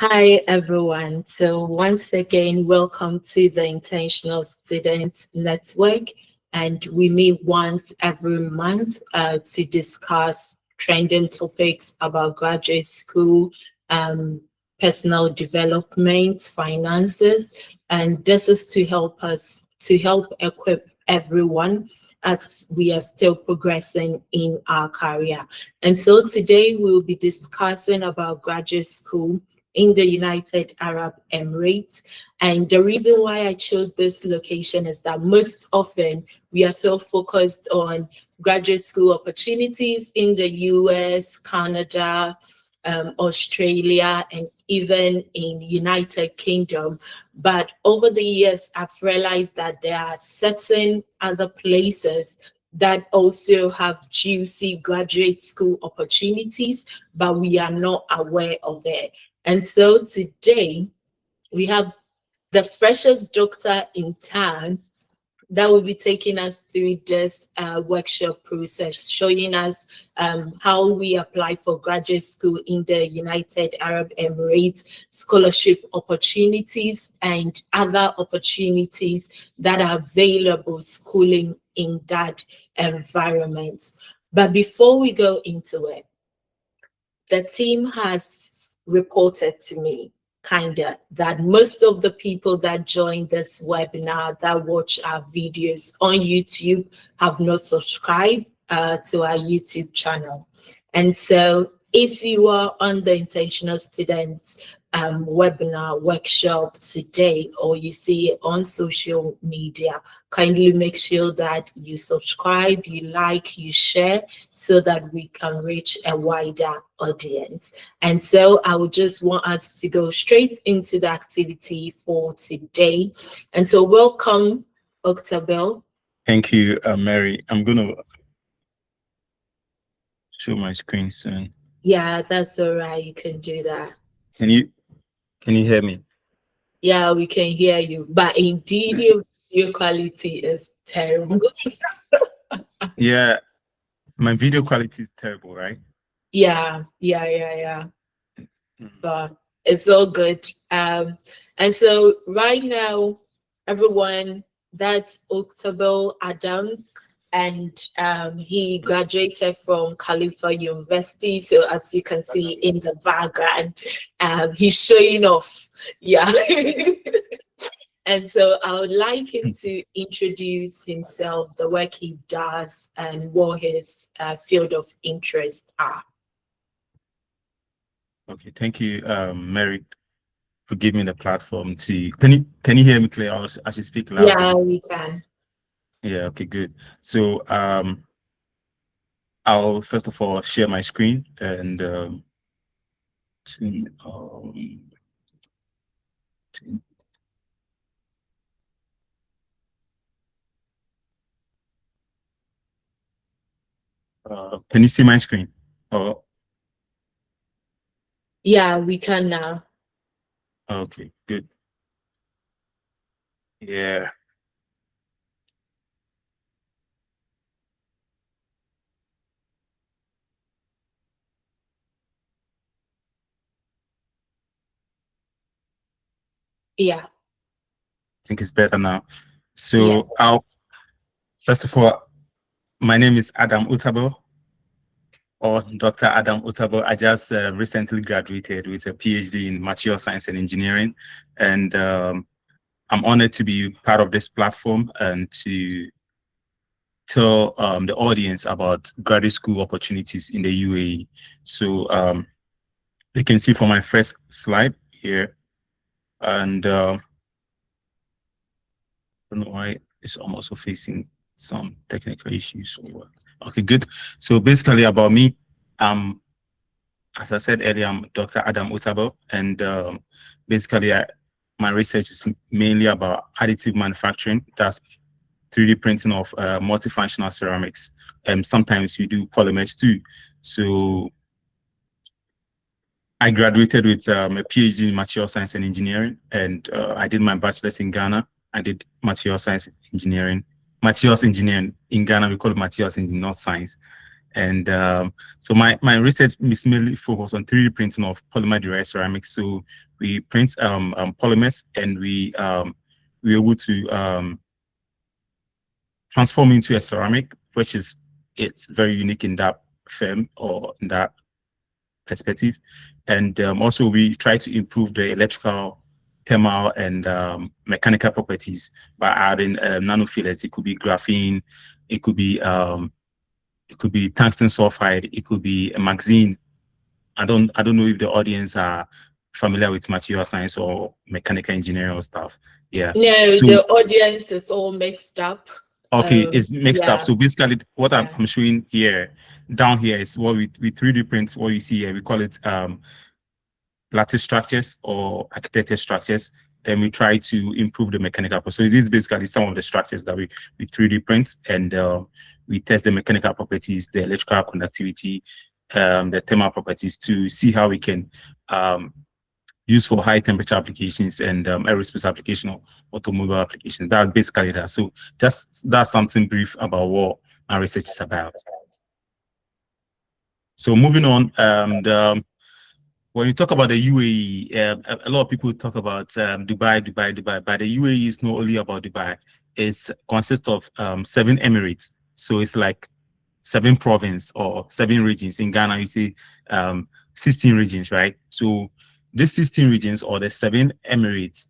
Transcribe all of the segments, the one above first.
Hi, everyone. So once again, welcome to the Intentional Student Network. And we meet once every month to discuss trending topics about graduate school, um, personal development, finances. And this is to help equip everyone as we are still progressing in our career. And so today we'll be discussing about graduate school in the United Arab Emirates. And the reason why I chose this location is that most often we are so focused on graduate school opportunities in the US, Canada, Australia, and even in United Kingdom. But over the years, I've realized that there are certain other places that also have juicy graduate school opportunities, but we are not aware of it. And so today we have the freshest doctor in town that will be taking us through this workshop process, showing us how we apply for graduate school in the United Arab Emirates, scholarship opportunities, and other opportunities that are available schooling in that environment. But before we go into it, the team has reported to me that most of the people that join this webinar, that watch our videos on YouTube, have not subscribed to our YouTube channel. And so if you are on the Intentional Student webinar workshop today, or you see it on social media, kindly make sure that you subscribe, you like, you share, so that we can reach a wider audience. And so I would just want us to go straight into the activity for today. And so welcome, Octabel. Thank you, Mary. I'm going to show my screen soon. Yeah, that's all right. You can do that. Can you hear me? Yeah, we can hear you. But indeed, your quality is terrible. Yeah, my video quality is terrible, right? Yeah. Mm. But it's all good. And so right now, everyone, that's Octabel Adams, and he graduated from Khalifa University. So as you can see in the background, he's showing off. Yeah. And so I would like him to introduce himself, the work he does, and what his field of interest are. Okay, thank you, Mary, for giving me the platform to. Can you hear me clear? I should speak loudly. Yeah, we can. Yeah. Okay. Good. So I'll first of all share my screen and to, um, to- can you see my screen? Oh, Yeah, we can now. okay. Good. Yeah. Yeah, I think it's better now. yeah, So I'll first of all, my name is Adam Utabo, or Dr. Adam Utabo. I just recently graduated with a PhD in material science and engineering, and I'm honored to be part of this platform and to tell the audience about graduate school opportunities in the UAE. So you can see from my first slide here, and I don't know why it's also facing some technical issues. Okay, good. So basically about me, as I said earlier, I'm Dr. Adam Utabo, and basically my research is mainly about additive manufacturing. That's 3D printing of multifunctional ceramics. And sometimes we do polymers too. So I graduated with a PhD in material science and engineering, and I did my bachelor's in Ghana. I did materials engineering in Ghana. We call it materials engineering, not science. And so my research is mainly focused on 3D printing of polymer-derived ceramics. So we print polymers, and we're able to transform into a ceramic, which is it's very unique in that firm or in that perspective. And also we try to improve the electrical, thermal, and mechanical properties by adding nanofillets. It could be graphene, it could be tungsten sulfide, it could be a magazine. I don't know if the audience are familiar with material science or mechanical engineering or stuff. Yeah. No, So the audience is all mixed up. okay, it's mixed up. Yeah. So basically, what Yeah. I'm showing here, down here, is what we 3D print. What you see here, we call it lattice structures or architecture structures. Then we try to improve the mechanical process. So this is basically some of the structures that we 3D print, and we test the mechanical properties, the electrical conductivity, the thermal properties, to see how we can use for high temperature applications and aerospace application or automobile applications. That's basically that. So that's something brief about what my research is about. So moving on, when you talk about the UAE, a lot of people talk about Dubai, but the UAE is not only about Dubai. It consists of 7 emirates. So it's like 7 provinces or 7 regions. In Ghana, you say 16 regions, right? So these 16 regions, or the 7 emirates,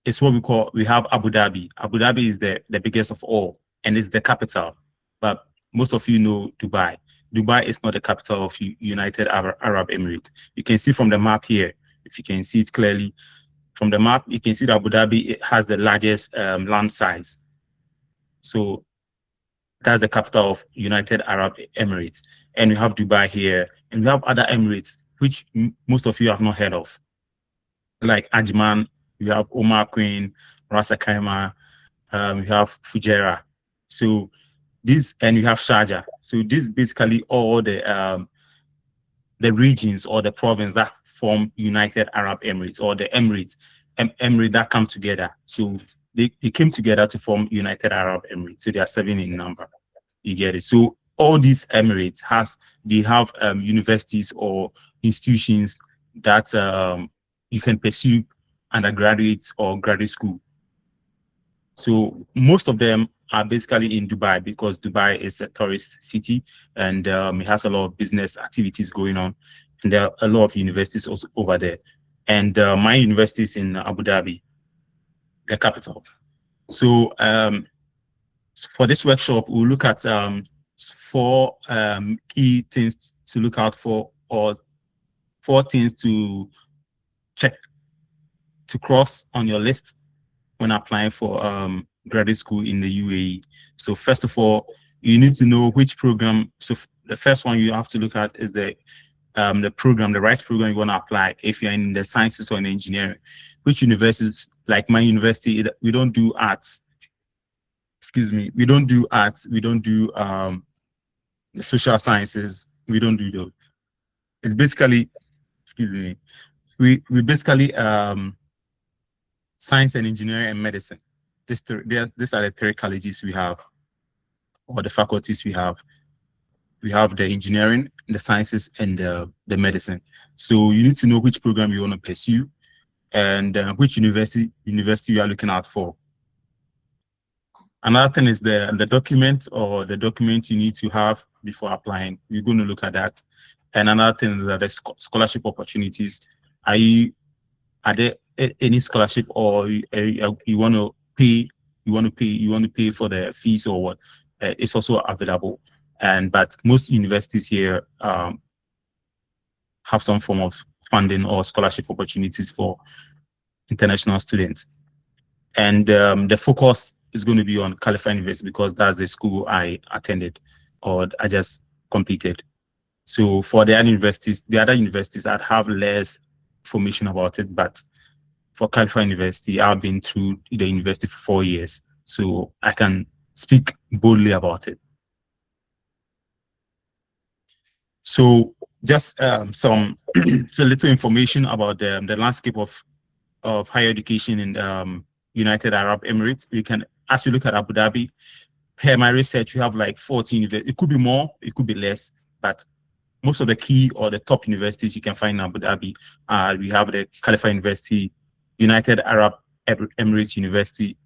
is what we have Abu Dhabi. Abu Dhabi is the biggest of all, and it's the capital. But most of you know Dubai. Dubai is not the capital of United Arab Emirates. You can see from the map here, if you can see it clearly, from the map, you can see that Abu Dhabi, it has the largest land size. So that's the capital of United Arab Emirates. And we have Dubai here, and we have other Emirates, which most of you have not heard of, like Ajman, you have Omar Queen, Ras Al Khaimah, you have Fujairah. So this, and you have Sharjah. So this basically all the regions or the province that form United Arab Emirates, or the Emirates, Emirate that come together. So they came together to form United Arab Emirates. So they are 7 in number. You get it. So all these Emirates have universities or institutions that you can pursue undergraduate or graduate school. So most of them are basically in Dubai, because Dubai is a tourist city, and it has a lot of business activities going on, and there are a lot of universities also over there. And my university is in Abu Dhabi, the capital. So for this workshop, we'll look at 4 key things to look out for, or 4 things to check, to cross on your list when applying for graduate school in the UAE. So first of all, you need to know which program. So the first one you have to look at is the program, the right program you want to apply. If you're in the sciences or in engineering, which universities, like my university, we don't do arts. Excuse me, we don't do arts. We don't do the social sciences. We don't do those. It's basically, excuse me, we basically science and engineering and medicine. These are the 3 colleges we have, or the faculties we have. We have the engineering, the sciences, and the medicine. So you need to know which program you want to pursue, and which university you are looking out for. Another thing is the document, or the document you need to have before applying. We're going to look at that. And another thing is that the scholarship opportunities. Are there any scholarship, or you want to pay? You want to pay for the fees, or what? It's also available. But most universities here have some form of funding or scholarship opportunities for international students. And the focus is going to be on Khalifa University, because that's the school I attended, or I just completed. So for the other universities, I'd have less information about it. But for Khalifa University, I've been through the university for 4 years, so I can speak boldly about it. So just some so little information about the landscape of higher education in United Arab Emirates. As you look at Abu Dhabi, per my research, we have like 14. It could be more, it could be less, but most of the key or the top universities you can find in Abu Dhabi. We have the Khalifa University, United Arab Emirates University,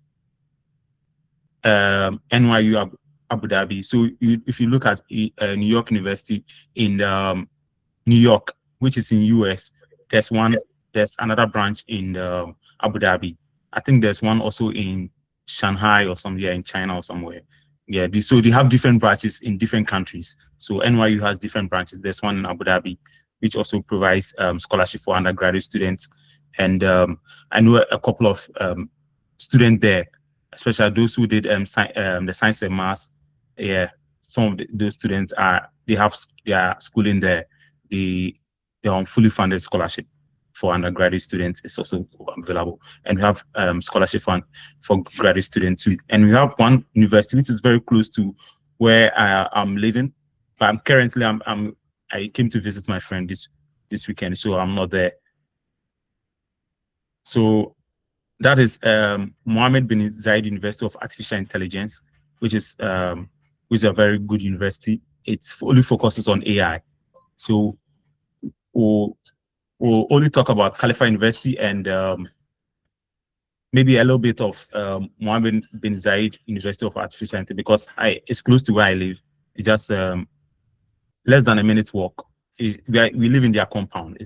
NYU Abu Dhabi. So if you look at New York University in New York, which is in US, there's another branch in Abu Dhabi. I think there's one also in Shanghai or somewhere in China or somewhere. Yeah, so they have different branches in different countries. So NYU has different branches. There's one in Abu Dhabi, which also provides scholarship for undergraduate students. And I know a couple of students there, especially those who did the science and maths. Yeah, some of those students they have their schooling there. They're on fully funded scholarship for undergraduate students. It's also available, and we have scholarship fund for graduate students too. And we have one university which is very close to where I'm living, but I came to visit my friend this weekend, so I'm not there. So that is Mohammed bin Zayed University of Artificial Intelligence, which is a very good university. It fully focuses on AI. So we'll only talk about Khalifa University and maybe a little bit of Mohammed bin Zayed University of Artificial Intelligence because it's close to where I live. It's just less than a minute's walk. We live in their compound.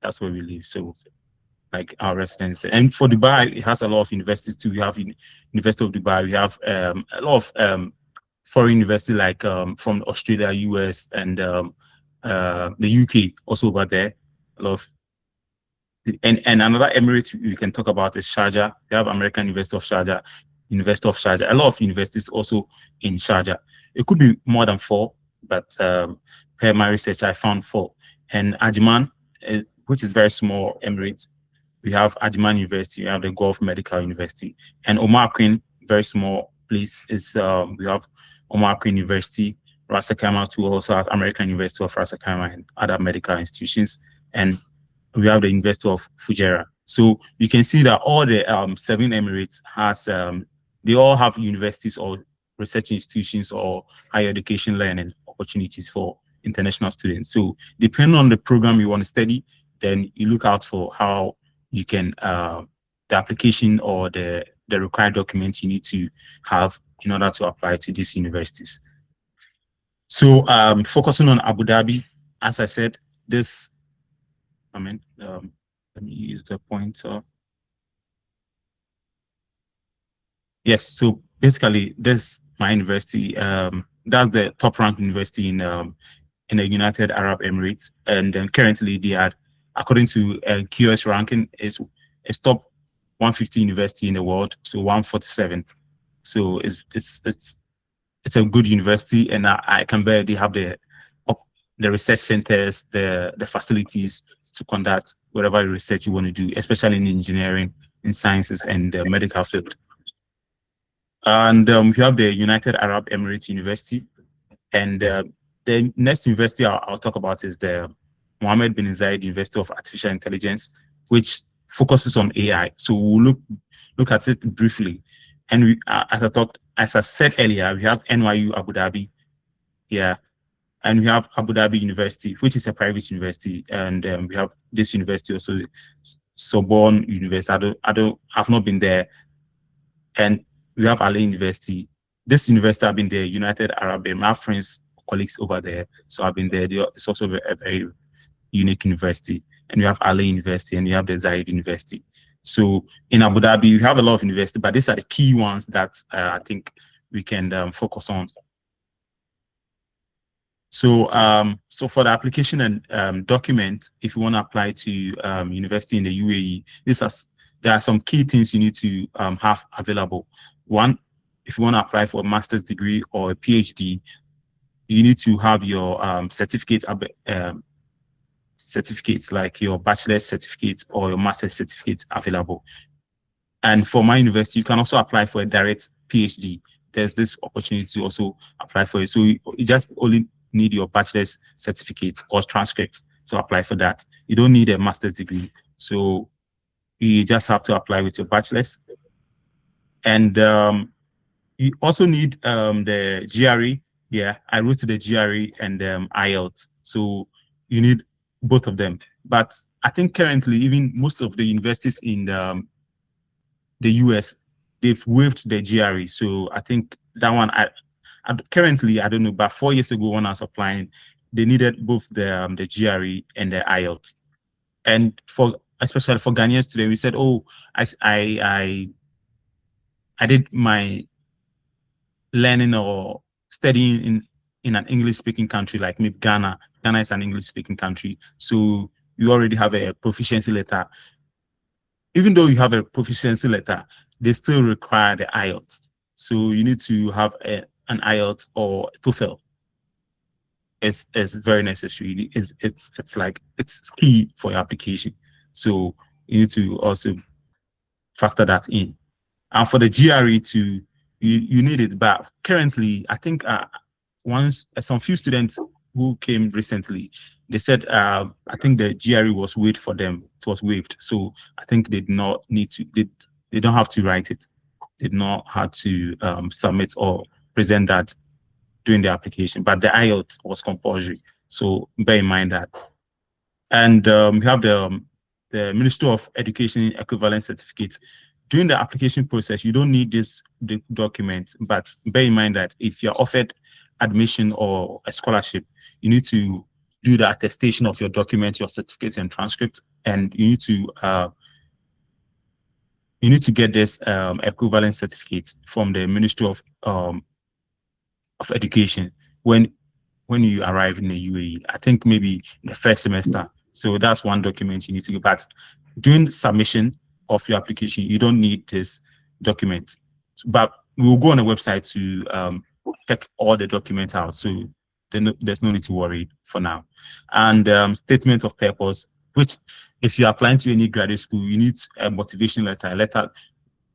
That's where we live. So like our residence. And for Dubai, it has a lot of universities too. We have University of Dubai. We have a lot of foreign universities like from Australia, US, and the UK also over there. A lot of and another Emirates we can talk about is Sharjah. We have American University of Sharjah, University of Sharjah. A lot of universities also in Sharjah. It could be more than 4, but per my research, I found 4. And Ajman, which is very small Emirates, we have Ajman University, we have the Gulf Medical University, and Omar Queen, very small place, is we have Omar Queen University, Ras Al Khaimah too, also have American University of Ras Al Khaimah and other medical institutions, and we have the University of Fujairah. So you can see that all the 7 Emirates has they all have universities or research institutions or higher education learning opportunities for international students. So depending on the program you want to study, then you look out for how you can the application or the required documents you need to have in order to apply to these universities. So focusing on Abu Dhabi, as I said, let me use the pointer. Yes, so basically this my university, that's the top ranked university in the United Arab Emirates, and then currently they are, according to QS ranking, is top 150 university in the world, so 147. So it's a good university, and I can bet they have the research centers, the facilities to conduct whatever research you want to do, especially in engineering, in sciences, and the medical field. And we have the United Arab Emirates University, and the next university I'll talk about is the Mohammed bin Zayed University of Artificial Intelligence, which focuses on AI. So we'll look at it briefly. And we, as I said earlier, we have NYU Abu Dhabi, yeah, and we have Abu Dhabi University, which is a private university, and we have this university also, Sorbonne University. I've not been there, and we have Ali University. This university I've been there, United Arab Emirates. I have friends, colleagues over there, so I've been there. It's also a very unique university, and we have Ali University, and we have the Zayed University. So in Abu Dhabi, we have a lot of universities, but these are the key ones that I think we can focus on. So, so for the application and document, if you want to apply to university in the UAE, there are some key things you need to have available. One, if you want to apply for a master's degree or a PhD, you need to have your certificates like your bachelor's certificate or your master's certificate available. And for my university, you can also apply for a direct PhD. There's this opportunity to also apply for it. So you just only need your bachelor's certificate or transcript to apply for that. You don't need a master's degree. So you just have to apply with your bachelor's. And You also need the GRE. Yeah, I wrote the GRE and IELTS. So you need both of them. But I think currently, even most of the universities in the US, they've waived the GRE. So I think that one, currently, I don't know, but 4 years ago when I was applying, they needed both the GRE and the IELTS. And for especially for Ghanaians today, we said, oh, I did my learning or studying in an English speaking country like maybe Ghana. Ghana is an English speaking country. So you already have a proficiency letter. Even though you have a proficiency letter, they still require the IELTS. So you need to have an IELTS or TOEFL. It's very necessary. It's like it's key for your application. So you need to also factor that in. And for the GRE too, you need it. But currently, I think once some few students who came recently, they said I think the GRE was waived for them. It was waived, so I think they did not need to. They don't have to write it. They did not have to submit or present that during the application. But the IELTS was compulsory, so bear in mind that. And we have the Ministry of Education equivalent certificate. During the application process, you don't need this document, but bear in mind that if you're offered admission or a scholarship, you need to do the attestation of your document, your certificate and transcript, and you need to get this equivalent certificate from the Ministry of Education when you arrive in the UAE. I think maybe in the first semester. So that's one document you need to get. But during the submission of your application, you don't need this document. But we'll go on the website to check all the documents out. So there's no need to worry for now. And statement of purpose, which if you're applying to any graduate school, you need a motivation letter,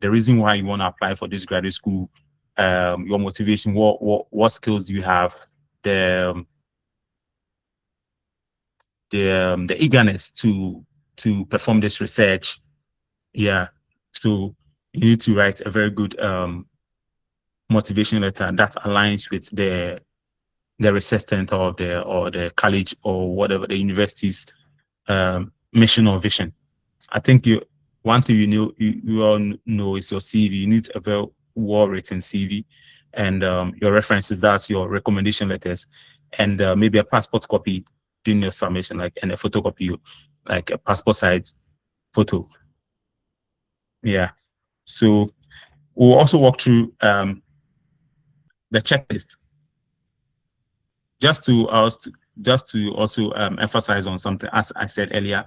the reason why you want to apply for this graduate school, your motivation, what skills do you have, the the eagerness to perform this research. Yeah, so you need to write a very good motivation letter that aligns with the research center of the college or whatever the university's mission or vision. I think one thing you all know is your CV. You need a very well written CV, and your references. That's your recommendation letters, and maybe a passport copy during your submission, like and a photocopy, like a passport size photo. Yeah. So we'll also walk through the checklist just to also emphasize on something. As I said earlier,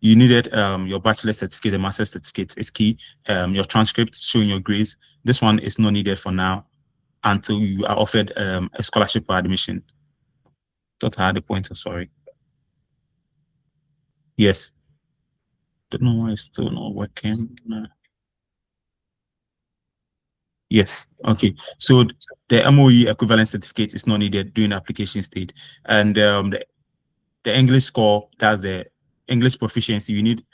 you needed your bachelor certificate, the master's certificate is key. Your transcript showing your grades. This one is not needed for now until you are offered a scholarship or admission. Thought I had a pointer, sorry. Yes. Don't know why it's still not working. Yes. Okay. So the MOE equivalent certificate is not needed during the application stage. And the English score, that's the English proficiency you need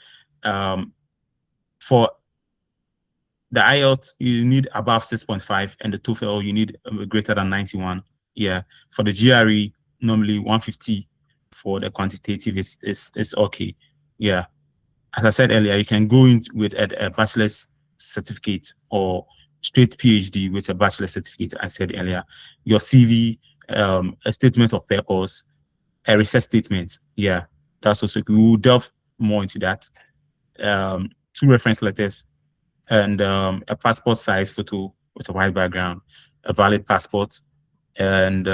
for the IELTS, you need above 6.5, and the TOEFL, you need greater than 91. Yeah. For the GRE, normally 150 for the quantitative is okay. Yeah. As I said earlier, you can go in with a bachelor's certificate or straight PhD with a bachelor's certificate. I said earlier, your CV, a statement of purpose, a research statement. Yeah, that's also we will delve more into that. 2 reference letters and a passport size photo with a white background, a valid passport, and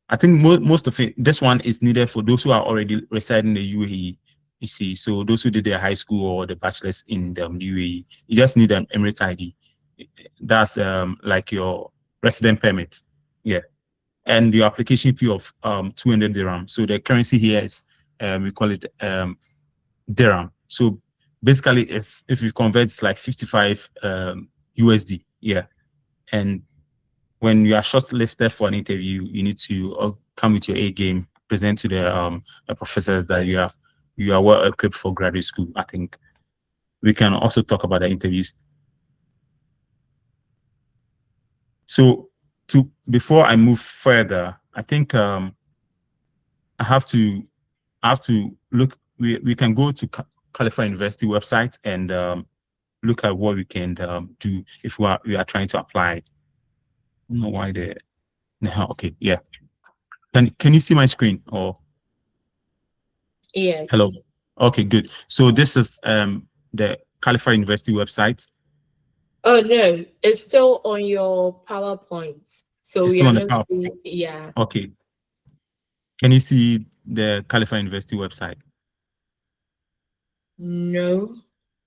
I think most of it. This one is needed for those who are already residing in the UAE. You see, so those who did their high school or the bachelor's in the UAE, you just need an Emirates ID. That's like your resident permit. Yeah, and your application fee of 200 dirham. So the currency here is we call it dirham. So basically, it's if you convert, it's like 55 USD. Yeah, and when you are shortlisted for an interview, you need to come with your A game, present to the professors that you are well equipped for graduate school. I think we can also talk about the interviews. So before I move further, I think I have to look. We can go to California University website and look at what we can do if we are trying to apply. I don't know why they. Okay, yeah. Can you see my screen or? Yes. Hello. Okay, good. So this is the California University website. Oh no, it's still on your PowerPoint. So It's we still are on the not PowerPoint. seeing, yeah. Okay. Can you see the California University website? No.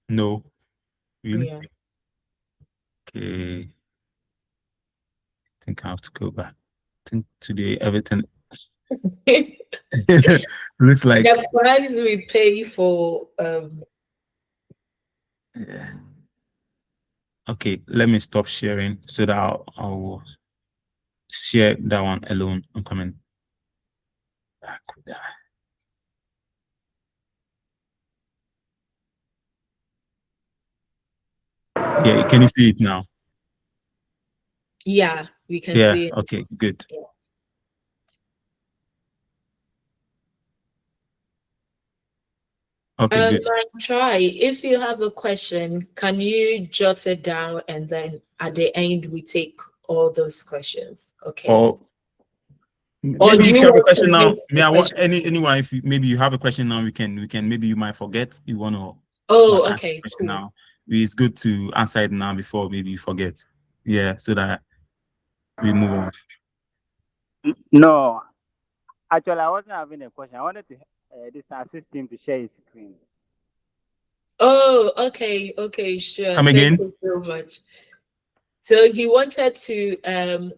No. Really? Yeah. Okay. I think I have to go back. I think today everything looks like. The price we pay for Yeah. Okay, let me stop sharing so that I'll share that one alone. I'm coming back with that. Yeah, can you see it now? yeah, we can Yeah, see it. okay, good. Yeah. Okay, good. Try. If you have a question, can you jot it down and then at the end we take all those questions? Okay. Or Or maybe do if you you have a want to question now, make me, the I want question? anyone, if maybe you have a question now, we can maybe you might forget you want to Oh, ask the okay, question cool. now. It's good to answer it now before maybe you forget. Yeah, so that we move on. No, actually, I wasn't having a question. I wanted to assist him to share his screen. Oh, okay, sure. Come Thank again? you so much. So he wanted to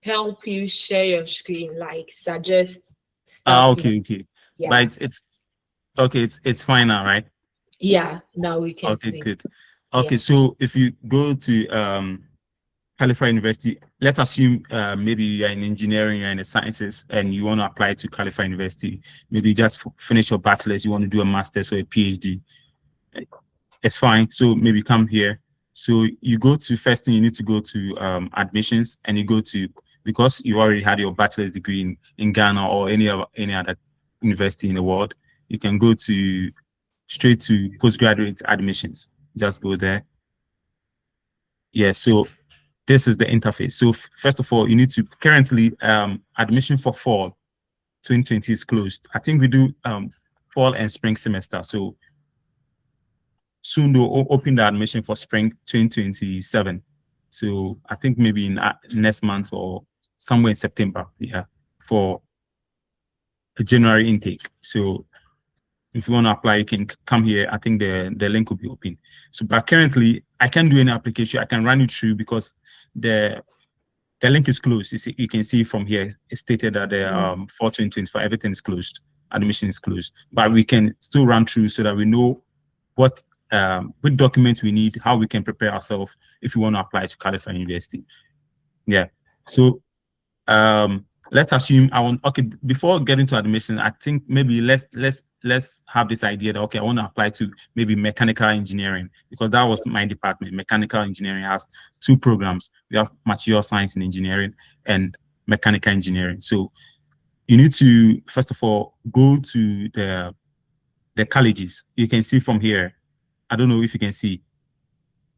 help you share your screen, like suggest Ah, stuff. okay. But Yeah, it's okay, it's fine now, right? yeah. Now we can Okay, see. good. Yeah, Okay, so if you go to California University, let's assume maybe you're in engineering, you're in the sciences, and you want to apply to California University. Maybe you just finish your bachelor's, you want to do a master's or a PhD. It's fine. So maybe come here. So you go to first thing you need to go to admissions, and you go to, because you already had your bachelor's degree in Ghana or any other university in the world, you can go to straight to postgraduate admissions. Just go there. Yeah. So this is the interface. So first of all, you need to currently admission for fall 2020 is closed. I think we do fall and spring semester. So soon they'll open the admission for spring 2027. So I think maybe in next month or somewhere in September, yeah, for a January intake. So if you want to apply, you can come here. I think the link will be open. So, but currently, I can't do any application. I can run it through because the the link is closed. You can see from here. It's stated that the for 2025 everything is closed. Admission is closed, but we can still run through so that we know what documents we need, how we can prepare ourselves if we want to apply to California University. Yeah. So let's assume I want. Okay, before getting to admission, I think maybe let's have this idea that okay, I want to apply to maybe mechanical engineering because that was my department. Mechanical engineering has two programs. We have material science and engineering and mechanical engineering. So you need to first of all go to the colleges. You can see from here. I don't know if you can see.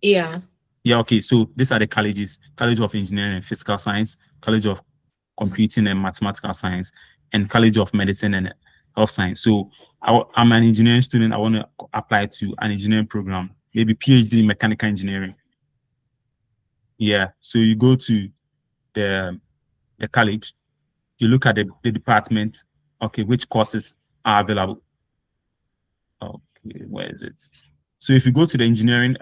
yeah. Yeah, okay. So these are the colleges: College of Engineering and Physical Science, College of Computing and Mathematical Science, and College of Medicine and Health Science. So I'm an engineering student. I want to apply to an engineering program, maybe PhD in mechanical engineering. Yeah. So you go to the the college, you look at the department. Okay, which courses are available? Okay, where is it? So if you go to the engineering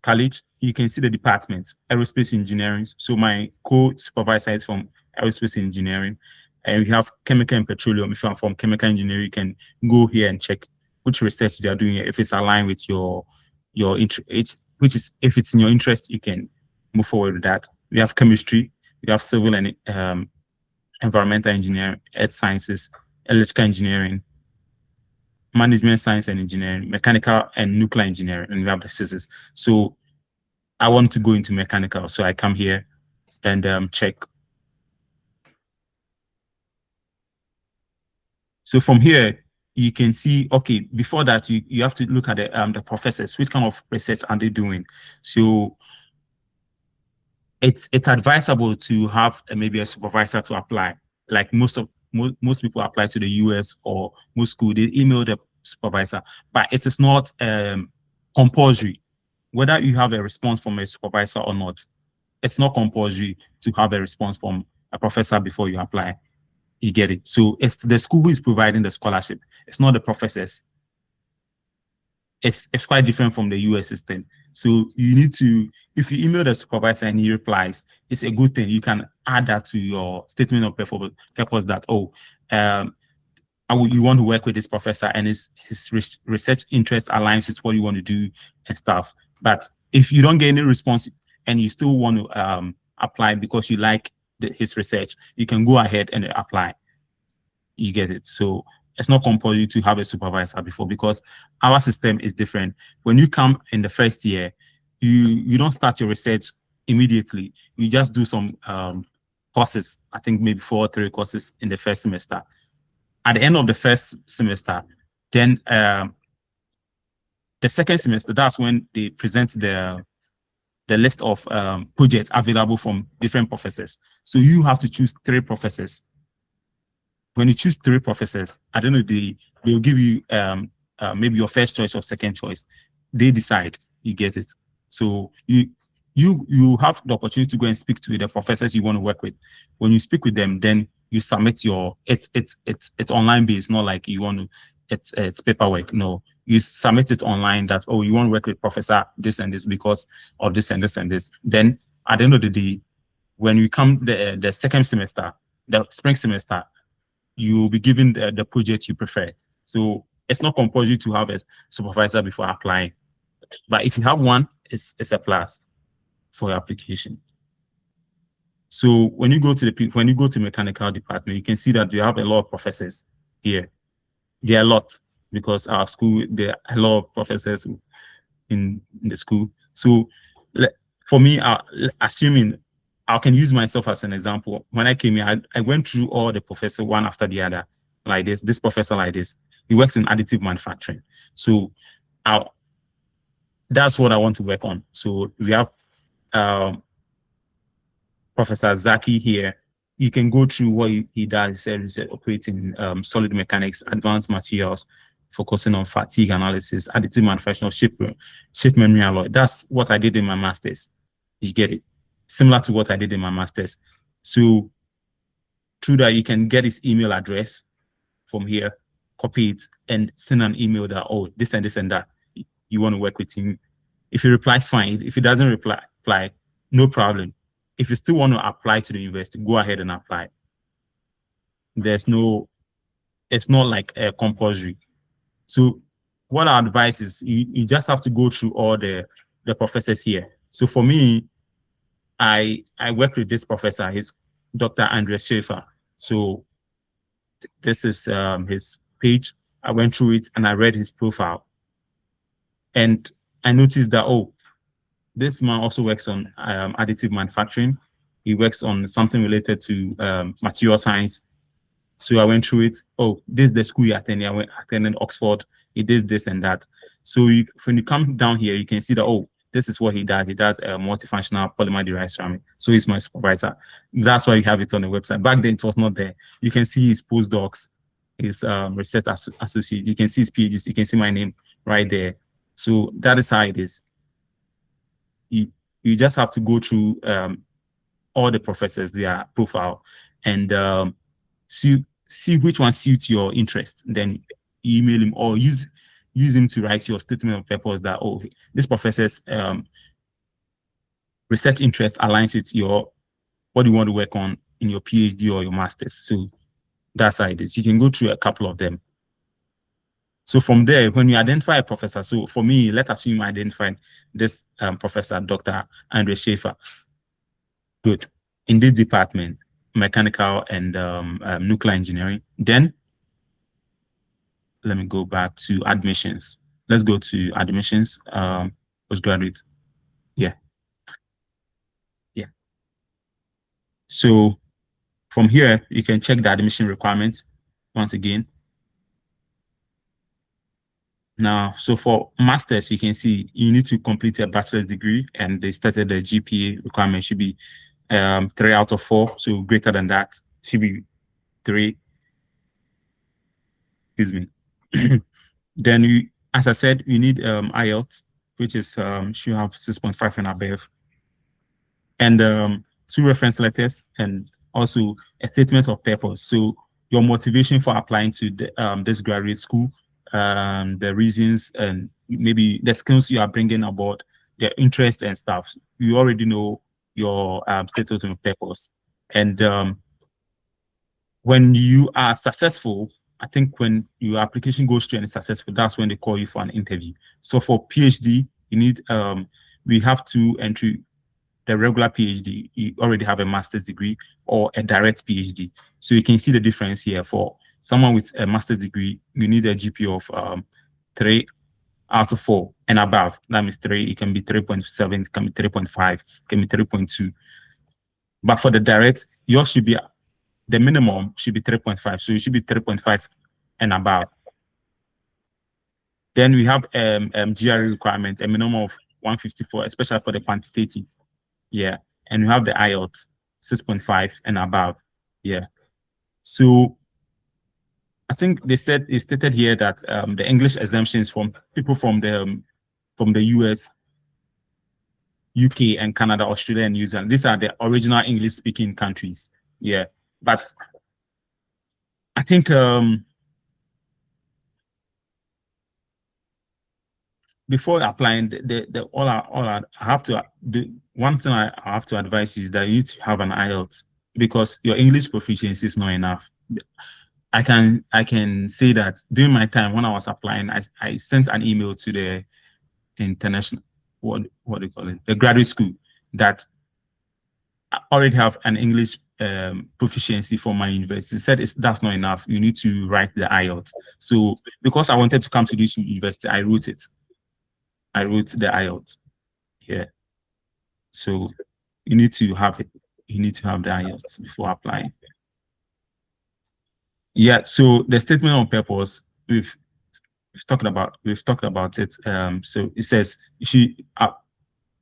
college, you can see the departments, aerospace engineering. So my co-supervisor is from aerospace engineering. And we have chemical and petroleum. If I'm from chemical engineering, you can go here and check which research they are doing, if it's aligned with your interest, which is if it's in your interest, you can move forward with that. We have chemistry, we have civil and environmental engineering, earth sciences, electrical engineering, management science and engineering, mechanical and nuclear engineering, and we have the physics. So I want to go into mechanical, so I come here. and check. So from here, you can see, okay, before that, you have to look at the professors, which kind of research are they doing? So it's advisable to have maybe a supervisor to apply. Like most people apply to the US or most school, they email the supervisor, but it is not compulsory. Whether you have a response from a supervisor or not, it's not compulsory to have a response from a professor before you apply. You get it? So it's the school who is providing the scholarship. It's not the professors. It's quite different from the US system. So you need to, if you email the supervisor and he replies, it's a good thing. You can add that to your statement of purpose that, oh, you want to work with this professor and his research interest aligns with what you want to do and stuff. But if you don't get any response and you still want to apply because you like his research, you can go ahead and apply. You get it? So it's not compulsory to have a supervisor before, because our system is different. When you come in the first year, you don't start your research immediately. You just do some courses. I think maybe 4 or 3 courses in the first semester. At the end of the first semester, then the second semester, that's when they present the list of projects available from different professors. So you have to choose 3 professors. When you choose 3 professors, at the end of the day, they'll give you maybe your first choice or second choice. They decide. You get it. So you have the opportunity to go and speak to the professors you want to work with. When you speak with them, then you submit your it's online based, not like you want to it's paperwork. No, you submit it online that, oh, you want to work with professor this and this because of this and this and this. Then at the end of the day, when you come the second semester, the spring semester, you will be given the project you prefer. So it's not compulsory to have a supervisor before applying. But if you have one, it's a plus for your application. So when you go to mechanical department, you can see that you have a lot of professors here. There are a lot, because our school, there are a lot of professors in the school. So for me, assuming I can use myself as an example. When I came here, I went through all the professors one after the other, like this professor like this. He works in additive manufacturing. So that's what I want to work on. So we have Professor Zaki here. You can go through what he does. He said operating solid mechanics, advanced materials, focusing on fatigue analysis, additive manufacturing, shift memory alloy. That's what I did in my master's. You get it? Similar to what I did in my master's. So through that, you can get his email address from here, copy it, and send an email that, oh, this and this and that. You want to work with him. If he replies, fine. If he doesn't reply, no problem. If you still want to apply to the university, go ahead and apply. It's not like a compulsory. So what our advice is, you just have to go through all the professors here. So for me, I work with this professor, he's Dr. Andres Schaefer. So this is his page. I went through it and I read his profile. And I noticed that, oh, this man also works on additive manufacturing. He works on something related to material science. So I went through it. Oh, this is the school he attended. I attended Oxford. He did this and that. So when you come down here, you can see that, oh, this is what he does. He does a multifunctional polymer derived ceramic. So he's my supervisor. That's why you have it on the website. Back then, it was not there. You can see his postdocs, his research associate. You can see his PhDs. You can see my name right there. So that is how it is. You just have to go through all the professors, their profile, and see which one suits your interest. Then email him or use him to write your statement of purpose that, oh, this professor's research interest aligns with what you want to work on in your PhD or your master's. So that's how it is. You can go through a couple of them. So from there, when you identify a professor, so for me, let's assume I identified this professor, Dr. Andre Schaefer. Good. In this department, mechanical and nuclear engineering. Then let me go back to admissions. Let's go to admissions, postgraduate. Yeah. So from here, you can check the admission requirements once again. Now, so for masters, you can see you need to complete a bachelor's degree, and they stated the GPA requirement should be 3 out of 4, so greater than that should be 3. Excuse me. Then you, as I said, you need IELTS, which is should have 6.5 and above, and 2 reference letters, and also a statement of purpose. So your motivation for applying to this graduate school, the reasons, and maybe the skills you are bringing about, their interest and stuff. You already know your statement of purpose. And when you are successful, I think when your application goes through and is successful, that's when they call you for an interview. So for PhD, you need we have 2 entry. The regular PhD, you already have a master's degree or a direct PhD. So you can see the difference here. For someone with a master's degree, you need a GPA of 3 out of 4 and above. That means 3, it can be 3.7, it can be 3.5, it can be 3.2. But for the direct, yours should be, the minimum should be 3.5. So it should be 3.5 and above. Then we have GRE requirements, a minimum of 154, especially for the quantitative. Yeah. And we have the IELTS 6.5 and above. Yeah. So I think it stated here that the English exemptions from people from the US, UK, and Canada, Australia, and New Zealand. These are the original English speaking countries. Yeah. But I think before applying, I have to, the one thing I have to advise you is that you need to have an IELTS, because your English proficiency is not enough. I can say that during my time when I was applying, I sent an email to the international, what do you call it, the graduate school, that I already have an English proficiency from my university. Said that's not enough. You need to write the IELTS. So because I wanted to come to this university, I wrote it. I wrote the IELTS. Yeah. So you need to have it. You need to have the IELTS before applying. Yeah. So the statement of purpose, we've talked about it. So it says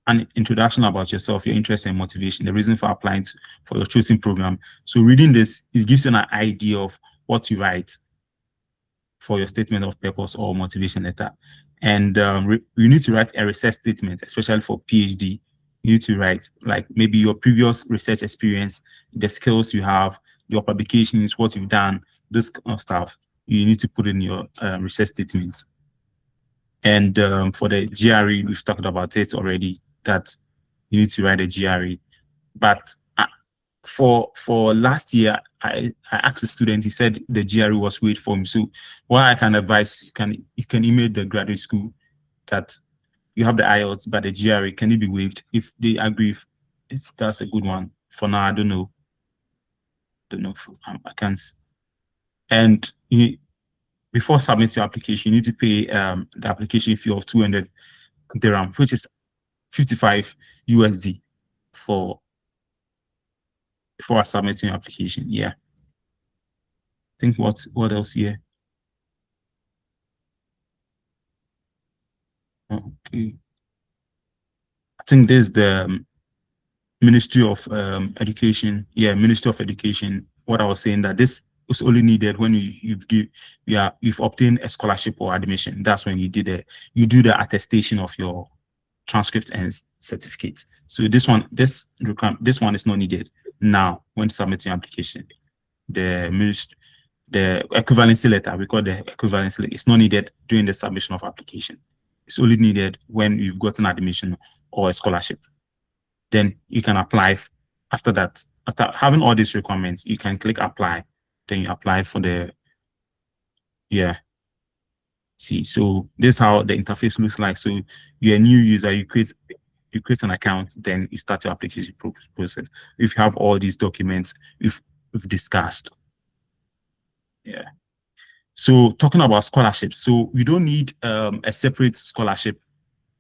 an introduction about yourself, your interest and motivation, the reason for applying for your chosen program. So reading this, it gives you an idea of what you write for your statement of purpose or motivation letter. And you need to write a research statement, especially for PhD. You need to write like maybe your previous research experience, the skills you have, your publications, what you've done, this kind of stuff. You need to put in your research statement. And for the GRE, we've talked about it already, that you need to write a GRE. But for last year, I asked a student, he said the GRE was waived for him. So what I can advise, you can email the graduate school that you have the IELTS, but the GRE, can it be waived? If they agree, that's a good one. For now, I don't know. I can't. And before submitting your application, you need to pay the application fee of 200 dirham, which is 55 USD before submitting your application. Yeah. I think what else here? Okay. I think there's the Ministry of Education. Yeah, Ministry of Education. What I was saying, that this is only needed when you've obtained a scholarship or admission. That's when you do the attestation of your transcript and certificate. So this one is not needed now when submitting application. The equivalency letter, we call the equivalency letter, it's not needed during the submission of application. It's only needed when you've gotten admission or a scholarship. Then you can apply. After that, after having all these requirements, you can click apply. Then you apply for the, yeah. See, so this is how the interface looks like. So you're a new user, you create an account, then you start your application process. If you have all these documents we've discussed. Yeah. So talking about scholarships, so you don't need a separate scholarship,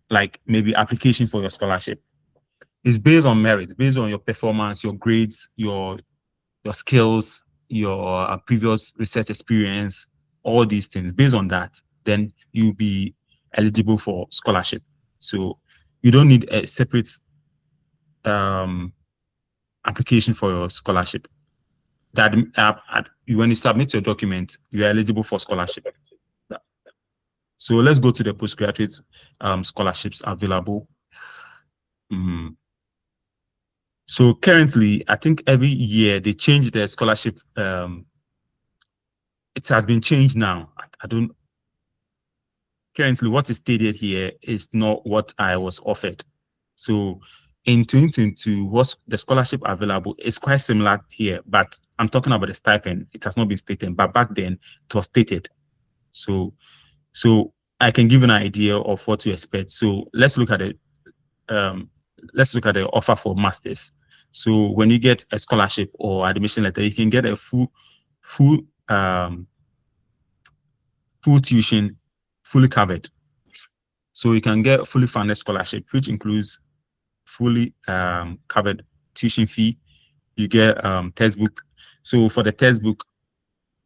like maybe application for your scholarship. It's based on merit, based on your performance, your grades, your skills, your previous research experience, all these things. Based on that, then you'll be eligible for scholarship. So you don't need a separate application for your scholarship. That when you submit your document, you're eligible for scholarship. So let's go to the postgraduate scholarships available. So currently, I think every year they change the scholarship. It has been changed now. I don't. Currently, what is stated here is not what I was offered. So in 2022, what's the scholarship available is quite similar here, but I'm talking about the stipend. It has not been stated, but back then it was stated. So I can give an idea of what to expect. So let's look at it. Let's look at the offer for masters. So when you get a scholarship or admission letter, you can get a full tuition, fully covered. So you can get a fully funded scholarship, which includes fully covered tuition fee. You get textbook. So for the textbook,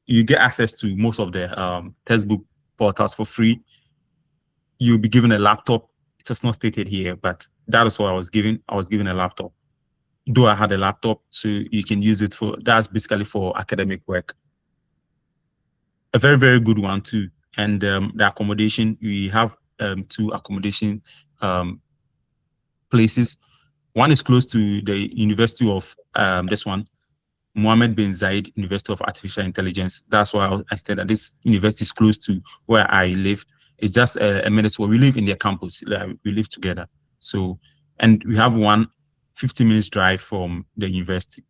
you get access to most of the textbook portals for free. You'll be given a laptop. It was not stated here, but that is what I was given. I was given a laptop. Though I had a laptop, so you can use it for, that's basically for academic work. A very, very good one too. And the accommodation, we have 2 accommodation places. One is close to the University of this one, Mohammed bin Zayed University of Artificial Intelligence. That's why I said that this university is close to where I live. It's just a minute where we live in their campus. We live together. So, and we have one 50 minutes drive from the university.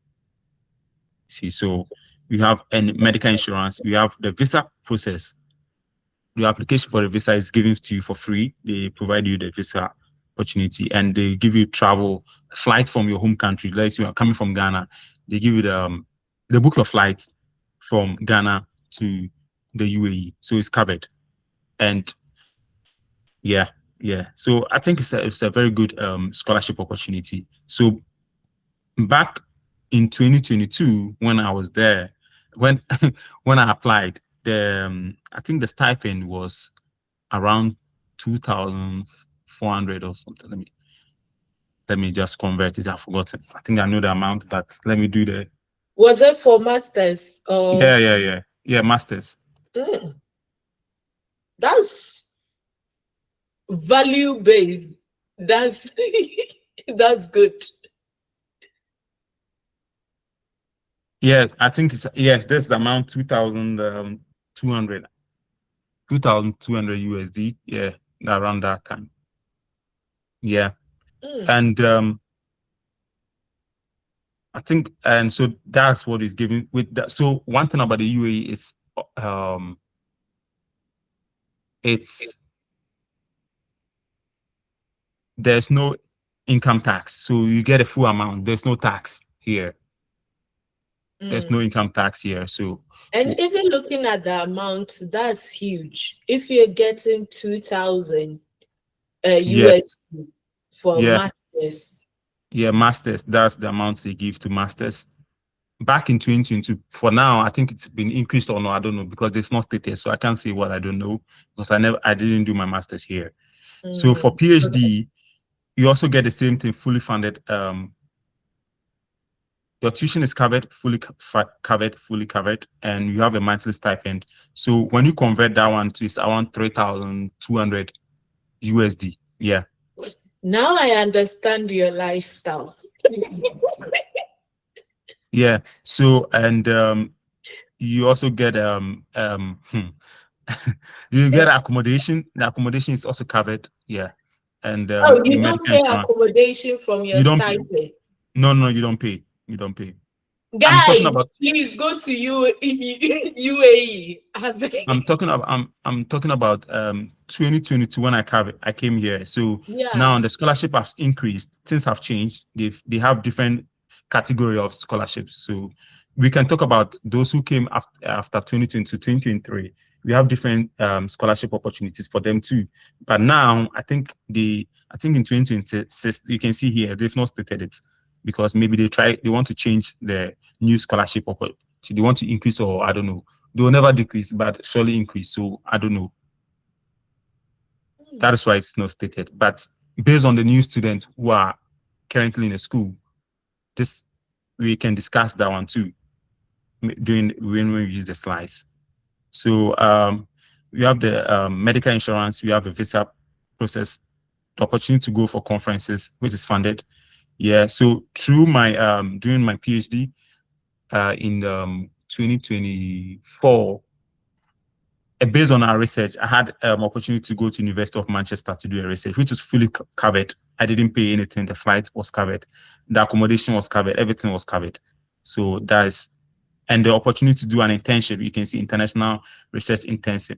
See, so we have medical insurance. We have the visa process. The application for the visa is given to you for free. They provide you the visa opportunity, and they give you travel flight from your home country. Like you are coming from Ghana, they give you the book your flight from Ghana to the UAE, so it's covered. And yeah. So I think it's a very good scholarship opportunity. So back in 2022, when I was there, when when I applied, I think the stipend was around 2,400 or something. Let me just convert it. I've forgotten. I think I know the amount, but let me do the. Was it for masters? Or... Yeah, masters. That's value based. That's that's good. Yeah, I think it's this the amount 2,200 USD. Yeah, around that time. Yeah. And I think, and so that's what is given with that. So one thing about the UAE is there's no income tax, so you get a full amount. There's no tax here. There's no income tax here. So, and even looking at the amount, that's huge. If you're getting 2,000 US for masters. Yeah, masters, that's the amount they give to masters. Back in 2022, for now, I think it's been increased or no, I don't know, because it's not stated, so I can't say what I don't know, because I didn't do my masters here. So for PhD, you also get the same thing, fully funded. Your tuition is covered, fully covered, and you have a monthly stipend. So when you convert that one to, it's around 3,200 USD. Yeah. Now I understand your lifestyle. Yeah. So, and you also get you get accommodation. The accommodation is also covered. Yeah. And you don't pay accommodation from your stipend. No, you don't pay. You don't pay. Guys, please go to UAE. I'm talking about 2022 when I came here. So now the scholarship has increased. Things have changed. They have different category of scholarships. So we can talk about those who came after 2020 to 2023. We have different scholarship opportunities for them too. But now I think the I think in 2026, you can see here, they've not stated it because maybe they want to change the new scholarship opportunity. They want to increase, or I don't know. They will never decrease, but surely increase. So I don't know. That is why it's not stated. But based on the new students who are currently in the school, this we can discuss that one too when we use the slides. So we have the medical insurance, we have a visa process, the opportunity to go for conferences, which is funded. Yeah. So through my during my PhD in 2024. Based on our research, I had opportunity to go to University of Manchester to do a research, which was fully covered. I didn't pay anything. The flight was covered, the accommodation was covered, everything was covered. So and the opportunity to do an internship. You can see international research internship.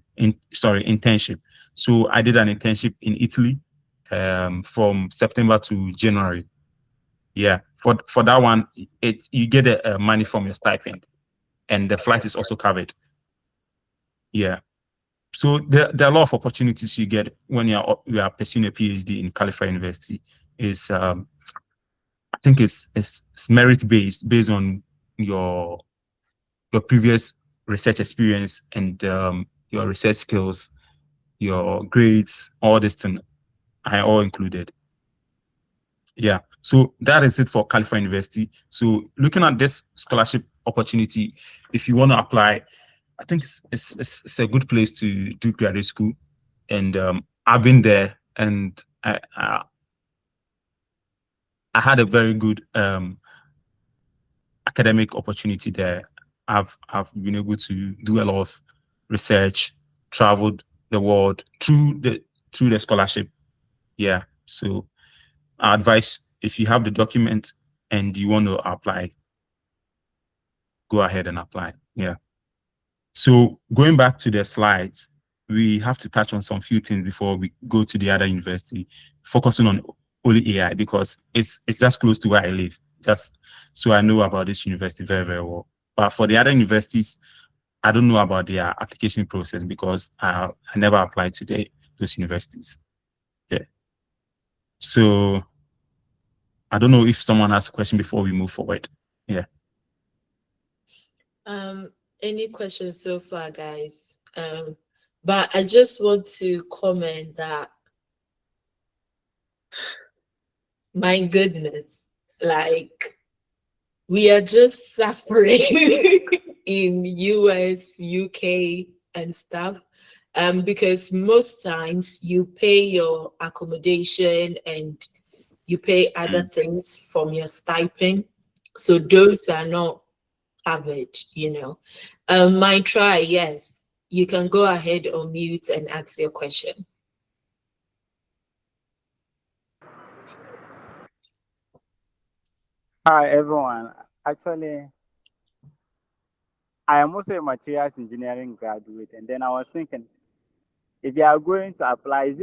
So I did an internship in Italy from September to January. Yeah, for that one, you get money from your stipend, and the flight is also covered. Yeah. So there are a lot of opportunities you get when you are pursuing a PhD in California University. I think it's merit based on your previous research experience and your research skills, your grades, all this thing are all included. Yeah. So that is it for California University. So looking at this scholarship opportunity, if you want to apply, I think it's a good place to do graduate school, and I've been there, and I had a very good academic opportunity there. I've been able to do a lot of research, traveled the world through the scholarship. Yeah, so I advise, if you have the document and you want to apply, go ahead and apply. Yeah. So going back to the slides, we have to touch on some few things before we go to the other university, focusing on only AI because it's just close to where I live, just so I know about this university very, very well. But for the other universities, I don't know about their application process because I never applied to those universities. Yeah. So I don't know if someone has a question before we move forward. Yeah. Any questions so far, guys? But I just want to comment that, my goodness, like, we are just suffering in US, UK, and stuff. Because most times you pay your accommodation and you pay other things from your stipend. So those are not covered, My try, yes. You can go ahead on mute and ask your question. Hi, everyone. Actually, I am also a materials engineering graduate, and then I was thinking, if you are going to apply, is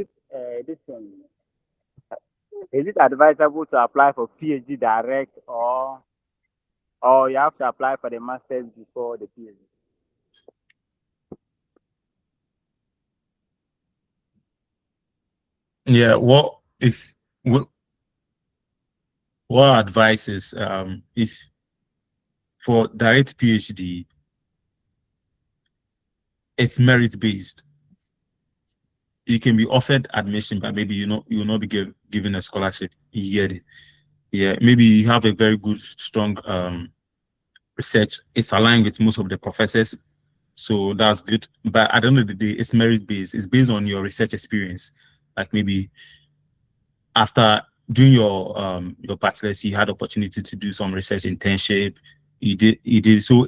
it advisable to apply for PhD direct, or you have to apply for the master's before the PhD? Yeah. What advice is if for direct PhD, it's merit based. You can be offered admission, but maybe you will not be given a scholarship. Yeah, maybe you have a very good, strong research. It's aligned with most of the professors, so that's good. But at the end of the day, it's merit based. It's based on your research experience. Like maybe after doing your bachelor's, you had opportunity to do some research internship. You did. So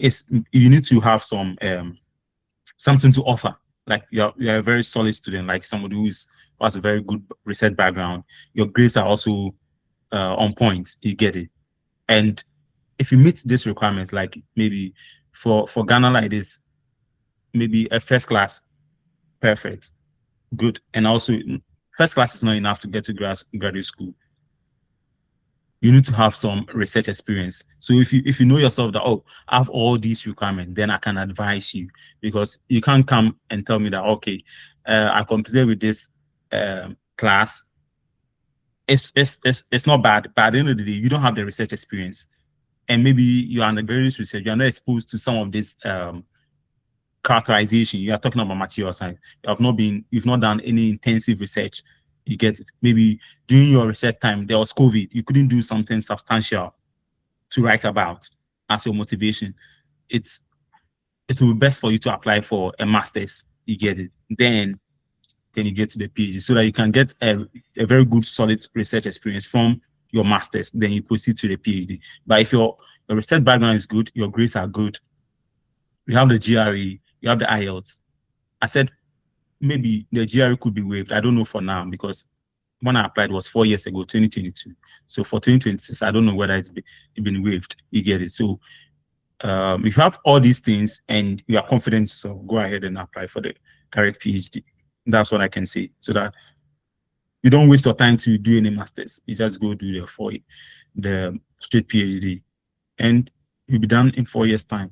you need to have some something to offer. Like you're a very solid student, like somebody who has a very good research background. Your grades are also on point. You get it. And if you meet this requirement, like maybe for Ghana like this, maybe a first class, perfect, good. And also first class is not enough to get to graduate school. You need to have some research experience. So if you know yourself that, oh, I have all these requirements, then I can advise you, because you can't come and tell me that, okay, I completed with this class, it's not bad, but at the end of the day, you don't have the research experience, and maybe you're undergraduate research, you're not exposed to some of this characterization. You are talking about material science. You've not done any intensive research. You get it. Maybe during your research time, there was COVID. You couldn't do something substantial to write about as your motivation. It will be best for you to apply for a master's. You get it. Then you get to the PhD so that you can get a very good, solid research experience from your master's. Then you proceed to the PhD. But if your research background is good, your grades are good, you have the GRE, you have the IELTS. I said maybe the GRE could be waived. I don't know for now because when I applied was 4 years ago, 2022. So for 2026, I don't know whether it's been waived. You get it. So if you have all these things and you are confident, so go ahead and apply for the direct PhD. That's what I can say. So that you don't waste your time to do any masters. You just go do the straight PhD, and you'll be done in 4 years' time.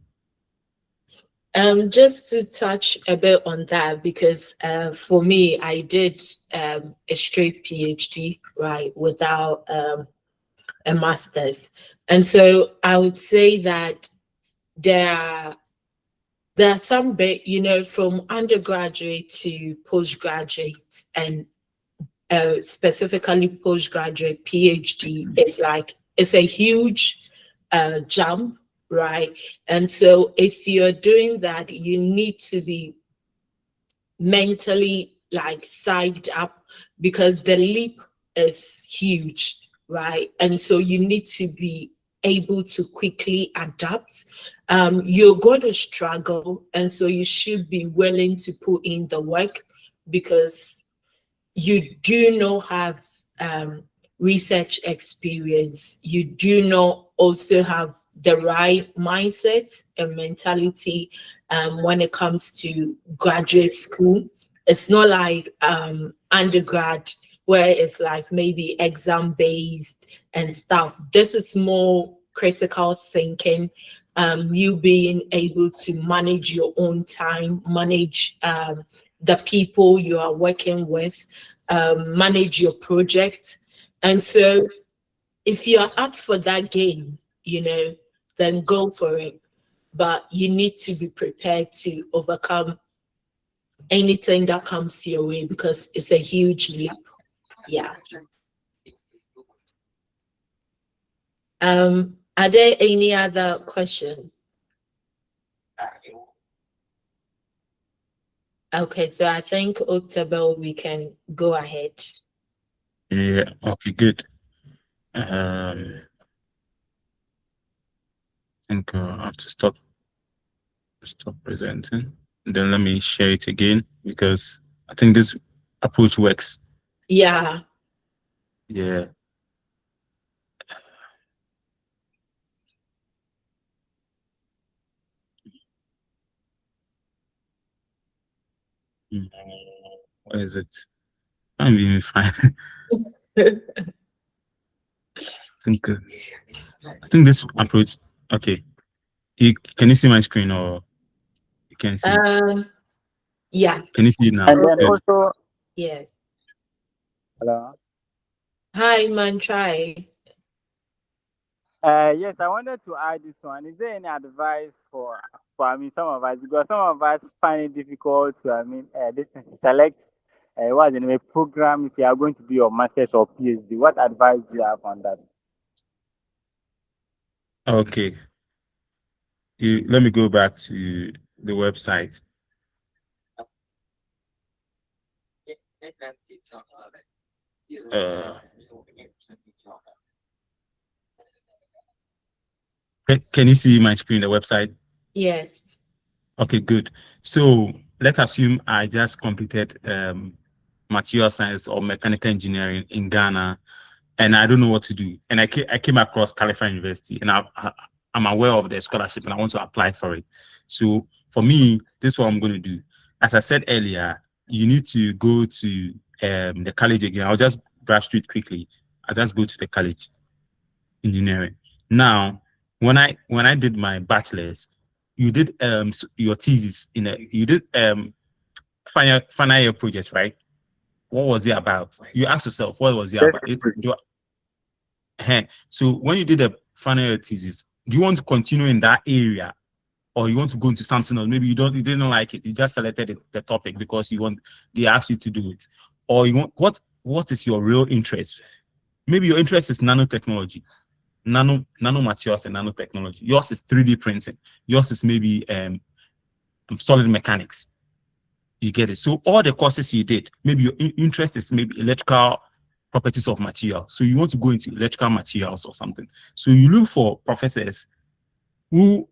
Just to touch a bit on that, because for me, I did a straight PhD, right, without a master's. And so I would say that there are some bit, from undergraduate to postgraduate, and specifically postgraduate PhD, it's a huge jump, right? And so if you're doing that, you need to be mentally psyched up, because the leap is huge, right? And so you need to be able to quickly adapt. You're going to struggle, and so you should be willing to put in the work, because you do not have research experience. You do not also have the right mindset and mentality when it comes to graduate school. It's not like undergrad, where it's maybe exam based and stuff. This is more critical thinking, you being able to manage your own time, manage the people you are working with, manage your project. And so if you're up for that game, then go for it. But you need to be prepared to overcome anything that comes your way, because it's a huge leap. Yeah. Are there any other questions? Okay, so I think Octobel, we can go ahead. Yeah, okay, good. I think I have to stop presenting. And then let me share it again, because I think this approach works. Yeah. Yeah. What is it? I'm even fine. I think this approach. Okay. Can you see my screen, or you can see it? Yeah. Can you see it now? And then also, yes. Hello. Hi, man. Try. Yes, I wanted to add this one. Is there any advice for some of us, because some of us find it difficult to select what's the name of program if you are going to do your master's or PhD? What advice do you have on that? Okay. Let me go back to the website. Can you see my screen, the website? Yes. Okay, good. So let's assume I just completed material science or mechanical engineering in Ghana, and I don't know what to do. And I came across California University, and I'm aware of the scholarship, and I want to apply for it. So for me, this is what I'm going to do. As I said earlier, you need to go to the college again. I'll just brush through it quickly. I'll just go to the college, engineering. Now, when I did my bachelor's, you did your thesis you did final year project, right? what was it about? You ask yourself, what was it about? So when you did the final year thesis, do you want to continue in that area, or you want to go into something else? Maybe you didn't like it. You just selected the topic because they asked you to do it, or you want what is your real interest? Maybe your interest is nanotechnology, nanomaterials and nanotechnology. Yours is 3D printing. Yours is maybe solid mechanics. You get it. So all the courses you did, maybe your interest is maybe electrical properties of material. So you want to go into electrical materials or something. So you look for professors who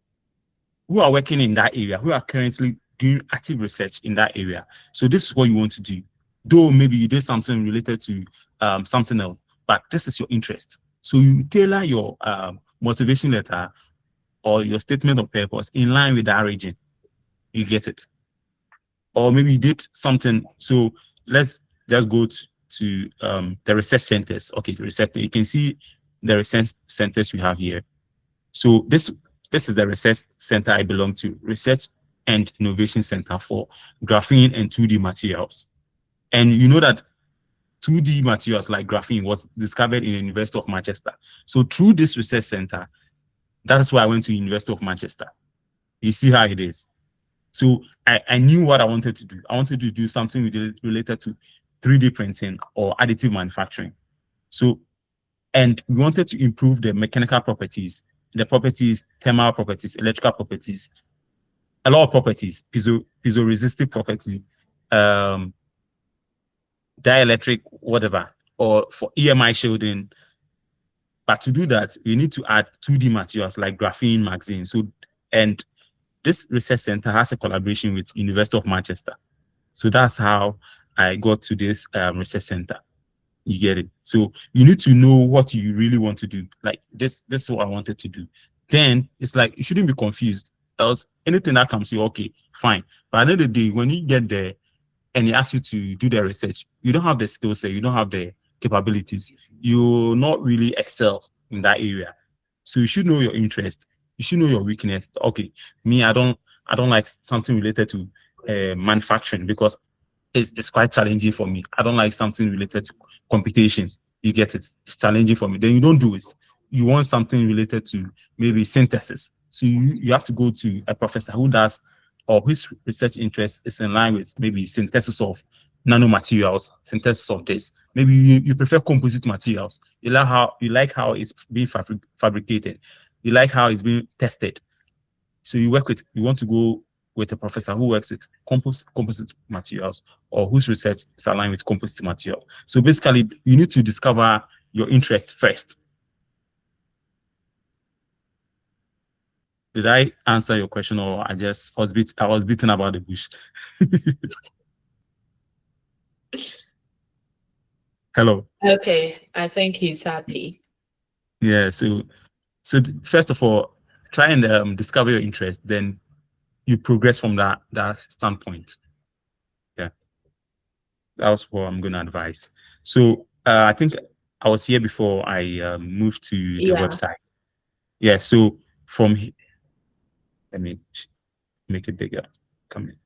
are working in that area, who are currently doing active research in that area. So this is what you want to do. Though maybe you did something related to something else, but this is your interest. So you tailor your motivation letter or your statement of purpose in line with that region. You get it. Or maybe you did something. So let's just go to the research centers. Okay, the research. You can see the research centers we have here. So this is the research center I belong to, Research and Innovation Center for Graphene and 2D Materials. And you know that 2D materials like graphene was discovered in the University of Manchester. So through this research center, that is why I went to University of Manchester. You see how it is. So I knew what I wanted to do. I wanted to do something related to 3D printing or additive manufacturing. So, and we wanted to improve the mechanical properties, the properties, thermal properties, electrical properties, a lot of properties, piezoresistive properties, dielectric, whatever, or for EMI shielding. But to do that, we need to add 2D materials like graphene, magazine. So, and this research center has a collaboration with University of Manchester. So that's how I got to this research center. You get it? So you need to know what you really want to do. Like this is what I wanted to do. Then it's like, you shouldn't be confused. Else, anything that comes to you, okay, fine. But at the end of the day, when you get there and you ask you to do the research, you don't have the skill set, you don't have the capabilities. You're not really excel in that area. So you should know your interest. You should know your weakness. Okay, me, I don't like something related to manufacturing because it's quite challenging for me. I don't like something related to computation. You get it? It's challenging for me. Then you don't do it. You want something related to maybe synthesis. So you have to go to a professor who does, or whose research interest is in line with maybe synthesis of nanomaterials, synthesis of this. Maybe you prefer composite materials. You like how it's being fabricated. You like how it's being tested. So you want to go with a professor who works with composite materials or whose research is aligned with composite material. So basically, you need to discover your interest first. Did I answer your question, or I was beaten about the bush? Hello. Okay, I think he's happy. Yeah. So first of all, try and discover your interest. Then you progress from that standpoint. Yeah. That's what I'm going to advise. So I think I was here before I moved to the website. Yeah. So from here, let me make it bigger. Come in.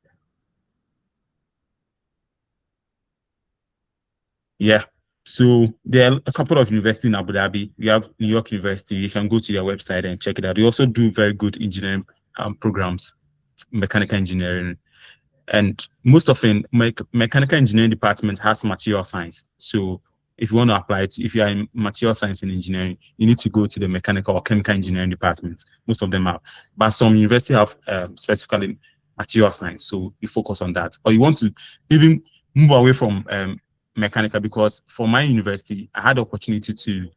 Yeah. So there are a couple of universities in Abu Dhabi. We have New York University. You can go to their website and check it out. They also do very good engineering programs, mechanical engineering. And most often, mechanical engineering department has material science. So if you want to apply it, if you are in material science and engineering, you need to go to the mechanical or chemical engineering departments. Most of them have. But some universities have specifically material science. So you focus on that. Or you want to even move away from mechanical, because for my university, I had the opportunity to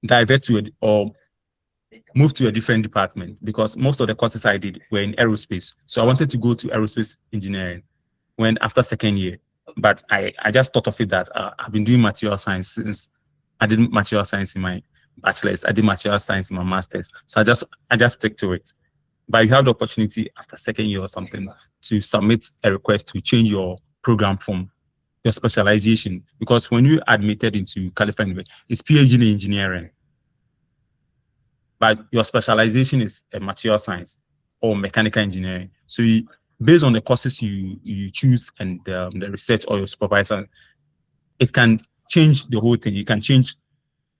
divert to or move to a different department, because most of the courses I did were in aerospace. So I wanted to go to aerospace engineering when after second year. But I just thought of it that I've been doing material science since I did material science in my bachelor's. I did material science in my master's. So I just stick to it. But you have the opportunity after second year or something to submit a request to change your program from your specialization, because when you admitted into California, it's PhD in engineering, but your specialization is material science or mechanical engineering. So based on the courses you choose and the research or your supervisor, it can change the whole thing. You can change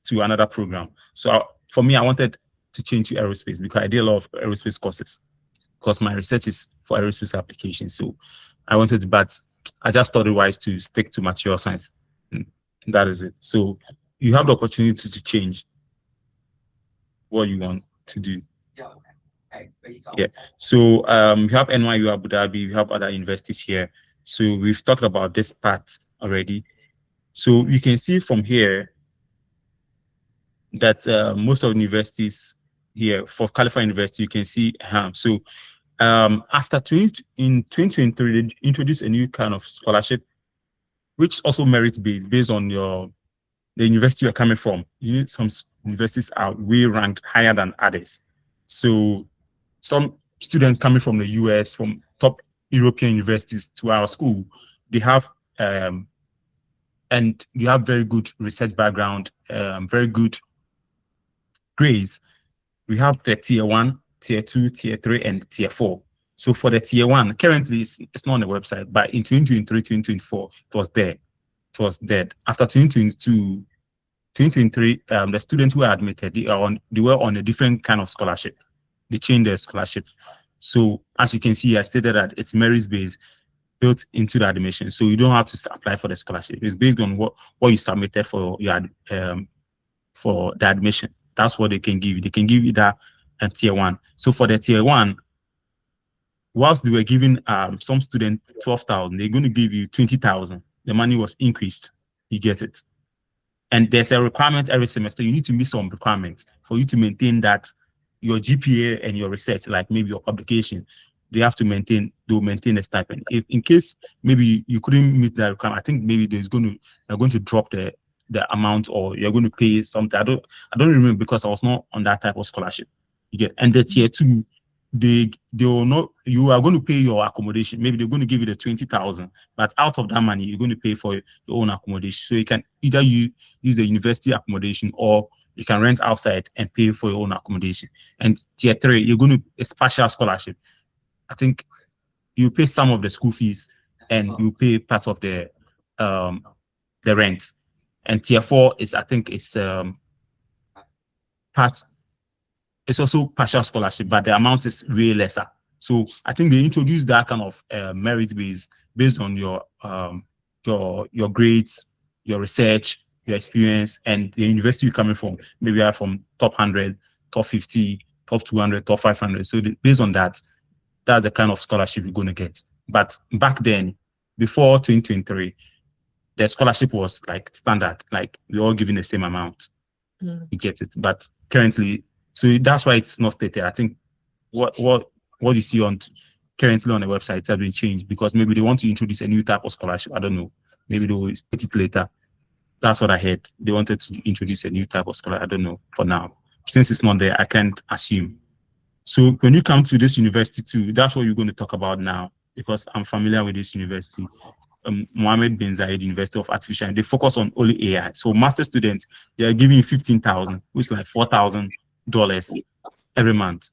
to another program. So for me, I wanted to change to aerospace because I did a lot of aerospace courses because my research is for aerospace applications. So I wanted to, but I just thought it wise to stick to material science. And that is it. So you have the opportunity to change what you want to do. Yeah. So you have NYU Abu Dhabi, you have other universities here. So we've talked about this part already. So you can see from here that most of the universities here for California University, you can see so after in 2023, they introduced a new kind of scholarship, which also merit based on the university you're coming from. Some universities are way ranked higher than others. So some students coming from the US, from top European universities to our school, they have and you have very good research background, very good grades. We have the tier 1, tier 2, tier 3, and tier 4. So for the tier 1, currently it's not on the website, but in 2023, 2024, it was there. It was dead. After 2022, 2023, the students who were admitted, they were on a different kind of scholarship. They changed their scholarship. So as you can see, I stated that it's merit based built into the admission. So you don't have to apply for the scholarship. It's based on what you submitted for your for the admission. That's what they can give you. They can give you that tier 1. So for the tier 1, whilst they were giving some student 12,000, they're going to give you 20,000. The money was increased. You get it. And there's a requirement every semester. You need to meet some requirements for you to maintain that your GPA and your research, like maybe your publication, they'll maintain a stipend. If in case maybe you couldn't meet that requirement, I think maybe they're going to drop the amount, or you're going to pay something. I don't remember because I was not on that type of scholarship. You get, and the tier 2, they will not, you are going to pay your accommodation. Maybe they're going to give you the 20,000, but out of that money, you're going to pay for your own accommodation. So you can either use the university accommodation, or you can rent outside and pay for your own accommodation. And tier 3, you're going to a partial scholarship. I think you pay some of the school fees and you pay part of the rent. And tier 4 is, I think, it's it's also partial scholarship, but the amount is way lesser. So I think they introduced that kind of merit based on your grades, your research, your experience, and the university you're coming from. Maybe you are from top 100, top 50, top 200, top 500. So based on that, that's the kind of scholarship you're going to get. But back then, before 2023, the scholarship was like standard, like we're all giving the same amount. You get it. But currently, so that's why it's not stated. I think what you see currently on the website has been changed because maybe they want to introduce a new type of scholarship. I don't know. Maybe they will state it later. That's what I heard. They wanted to introduce a new type of scholarship. I don't know for now. Since it's not there, I can't assume. So when you come to this university too, that's what you're going to talk about now, because I'm familiar with this university. Mohammed bin Zayed University of Artificial, and they focus on only AI. So master students, they are giving you 15,000, which is like $4,000 every month.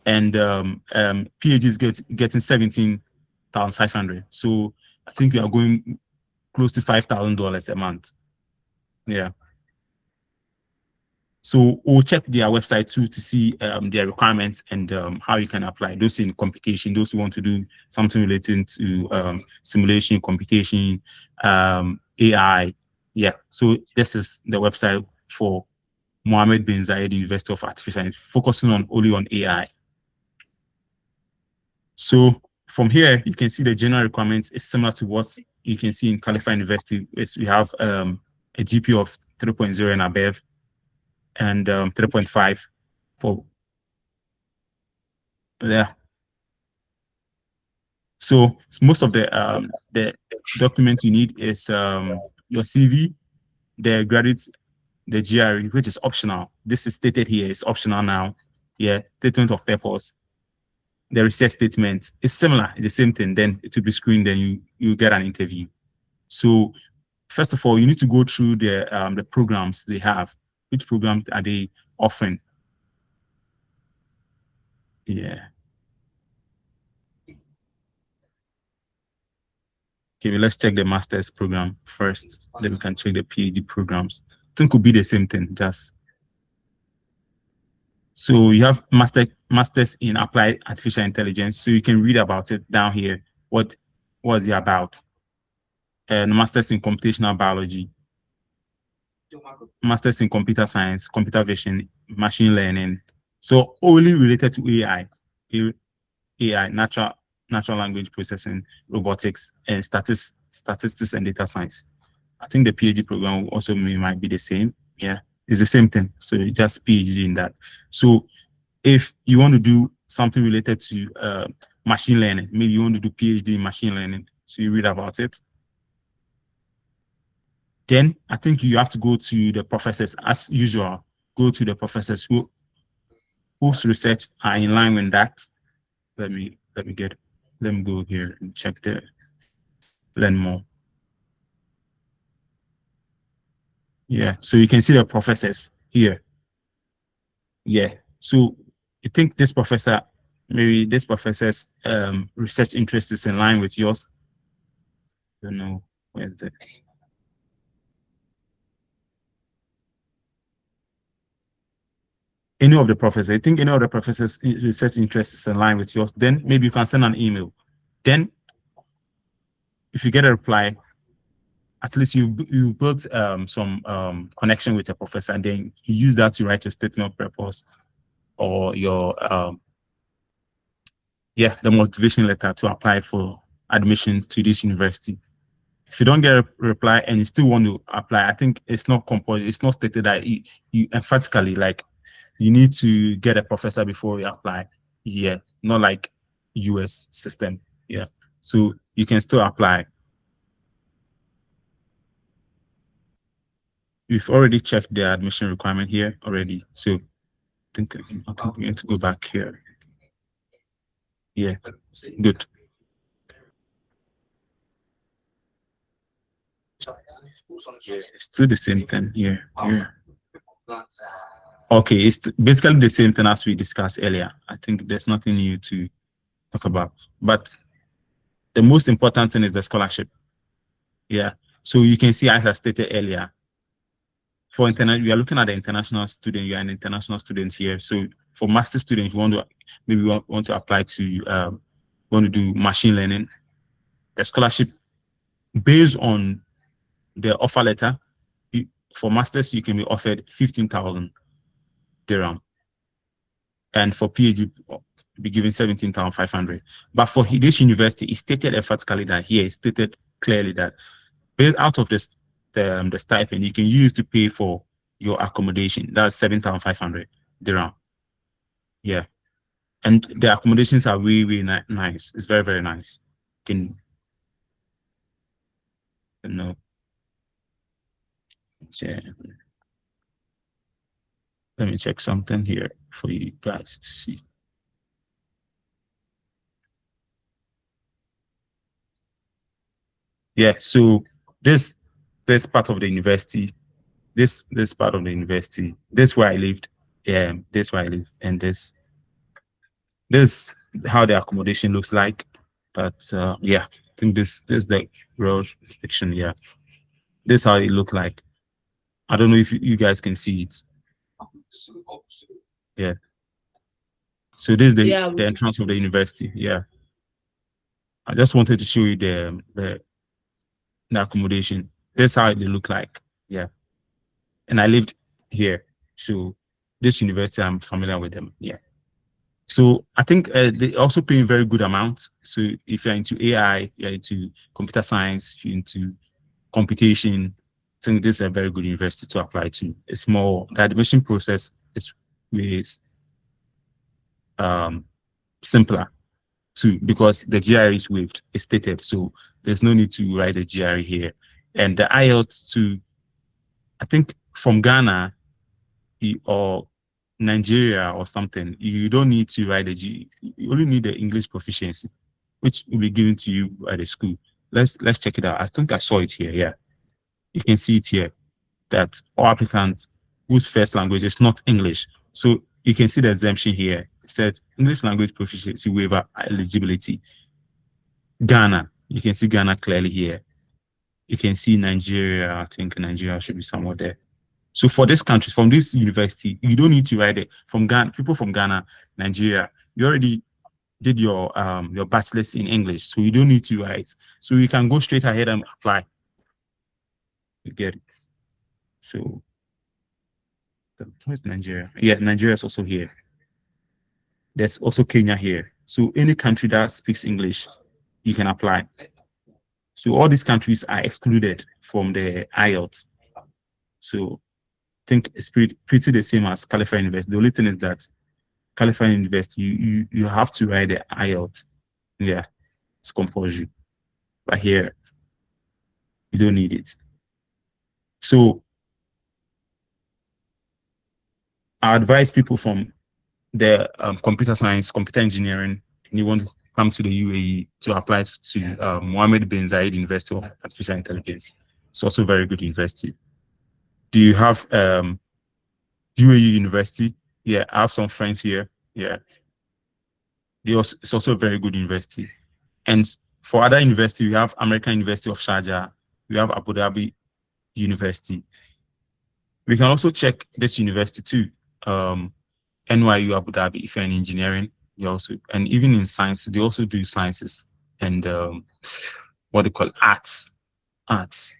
And PhDs getting 17,500. So I think we are going close to $5,000 a month. Yeah. So we'll check their website too to see their requirements and how you can apply. Those in computation, those who want to do something related to simulation, computation, AI. Yeah. So this is the website for Mohammed bin Zayed University of Artificial Intelligence, focusing only on AI. So from here, you can see the general requirements is similar to what you can see in California University. We have a GPA of 3.0 and above, and 3.5 for there. So most of the documents you need is your CV, the graduate, the GRE, which is optional. This is stated here, it's optional now. Yeah, statement of purpose. The research statement is similar, it's the same thing. Then it will be screened, then you get an interview. So first of all, you need to go through the programs they have. Which programs are they offering? Yeah. Okay, let's check the master's program first. Then we can check the PhD programs. I think it could be the same thing, just. So you have masters in applied artificial intelligence. So you can read about it down here. What was it about? And masters in computational biology, masters in computer science, computer vision, machine learning. So only related to AI, natural language processing, robotics, and statistics and data science. I think the PhD program also might be the same. Yeah, it's the same thing. So it's just PhD in that. So if you want to do something related to machine learning, maybe you want to do PhD in machine learning, so you read about it. Then I think you have to go to the professors as usual. Go to the professors whose research are in line with that. Let me go here and check the learn more. Yeah, so you can see the professors here. Yeah, so you think this professor, maybe this professor's research interest is in line with yours? I don't know, where's the any of the professors. I think any of the professors' research interest is in line with yours. Then maybe you can send an email. Then if you get a reply, at least you built some connection with a professor, and then you use that to write your statement of purpose or your the motivation letter to apply for admission to this university. If you don't get a reply and you still want to apply, I think it's not compulsory. It's not stated that you emphatically like you need to get a professor before you apply. Yeah, not like US system. Yeah, so you can still apply. We've already checked the admission requirement here already. So I think we need to go back here. Yeah, good. Yeah, it's still the same thing here. Yeah. Okay, it's basically the same thing as we discussed earlier. I think there's nothing new to talk about. But the most important thing is the scholarship. Yeah. So you can see, as I stated earlier, for internet, we are looking at the international student. You are an international student here. So for master students, you want to maybe want to apply to want to do machine learning. The scholarship based on the offer letter for masters, you can be offered 15,000 dirham, and for PhD, be given 17,500. But for this university, it stated emphatically that here, it stated clearly that based out of this the stipend, you can use to pay for your accommodation. That's 7,500 dirham. Yeah, and the accommodations are really nice. It's very, very nice. You know, yeah. Let me check something here for you guys to see. Yeah, so this part of the university, this part of the university, this where I lived, this where I live, and this how the accommodation looks like. But yeah, I think this is the real restriction. Yeah, this how it look like. I don't know if you guys can see it. Yeah. So this is the entrance of the university. Yeah. I just wanted to show you the accommodation. That's how they look like. Yeah. And I lived here. So this university, I'm familiar with them. Yeah. So I think they also pay very good amounts. So if you're into AI, you're into computer science, you're into computation, I think this is a very good university to apply to. It's more, the admission process is simpler too, because the GRE is waived, it's stated. So there's no need to write the GRE here. And the IELTS too, I think from Ghana or Nigeria or something, you don't need to write the G. You only need the English proficiency, which will be given to you by the school. Let's check it out. I think I saw it here. Yeah, you can see it here that all applicants whose first language is not English. So you can see the exemption here. It says English language proficiency waiver eligibility. Ghana, You can see Ghana clearly here. You can see Nigeria. I think Nigeria should be somewhere there. So for this country, from this university, you don't need to write it. From Ghana, people from Ghana, Nigeria, you already did your bachelor's in English, so you don't need to write. So you can go straight ahead and apply. You get it. So where's Nigeria? Yeah, Nigeria is also here. There's also Kenya here. So any country that speaks English, you can apply. So all these countries are excluded from the IELTS. So I think it's pretty the same as California University. The only thing is that California University, you have to write the IELTS. Yeah, it's compulsory. But here, you don't need it. So I advise people from the computer science, computer engineering, and you want to come to the UAE to apply to Mohammed bin Zayed University of Artificial Intelligence. It's also a very good university. Do you have UAE University? Yeah, I have some friends here. Yeah, it's also a very good university. And for other university, we have American University of Sharjah. We have Abu Dhabi University. We can also check this university too. NYU Abu Dhabi, if you're in engineering, you also, and even in science, they also do sciences and what they call arts. Arts.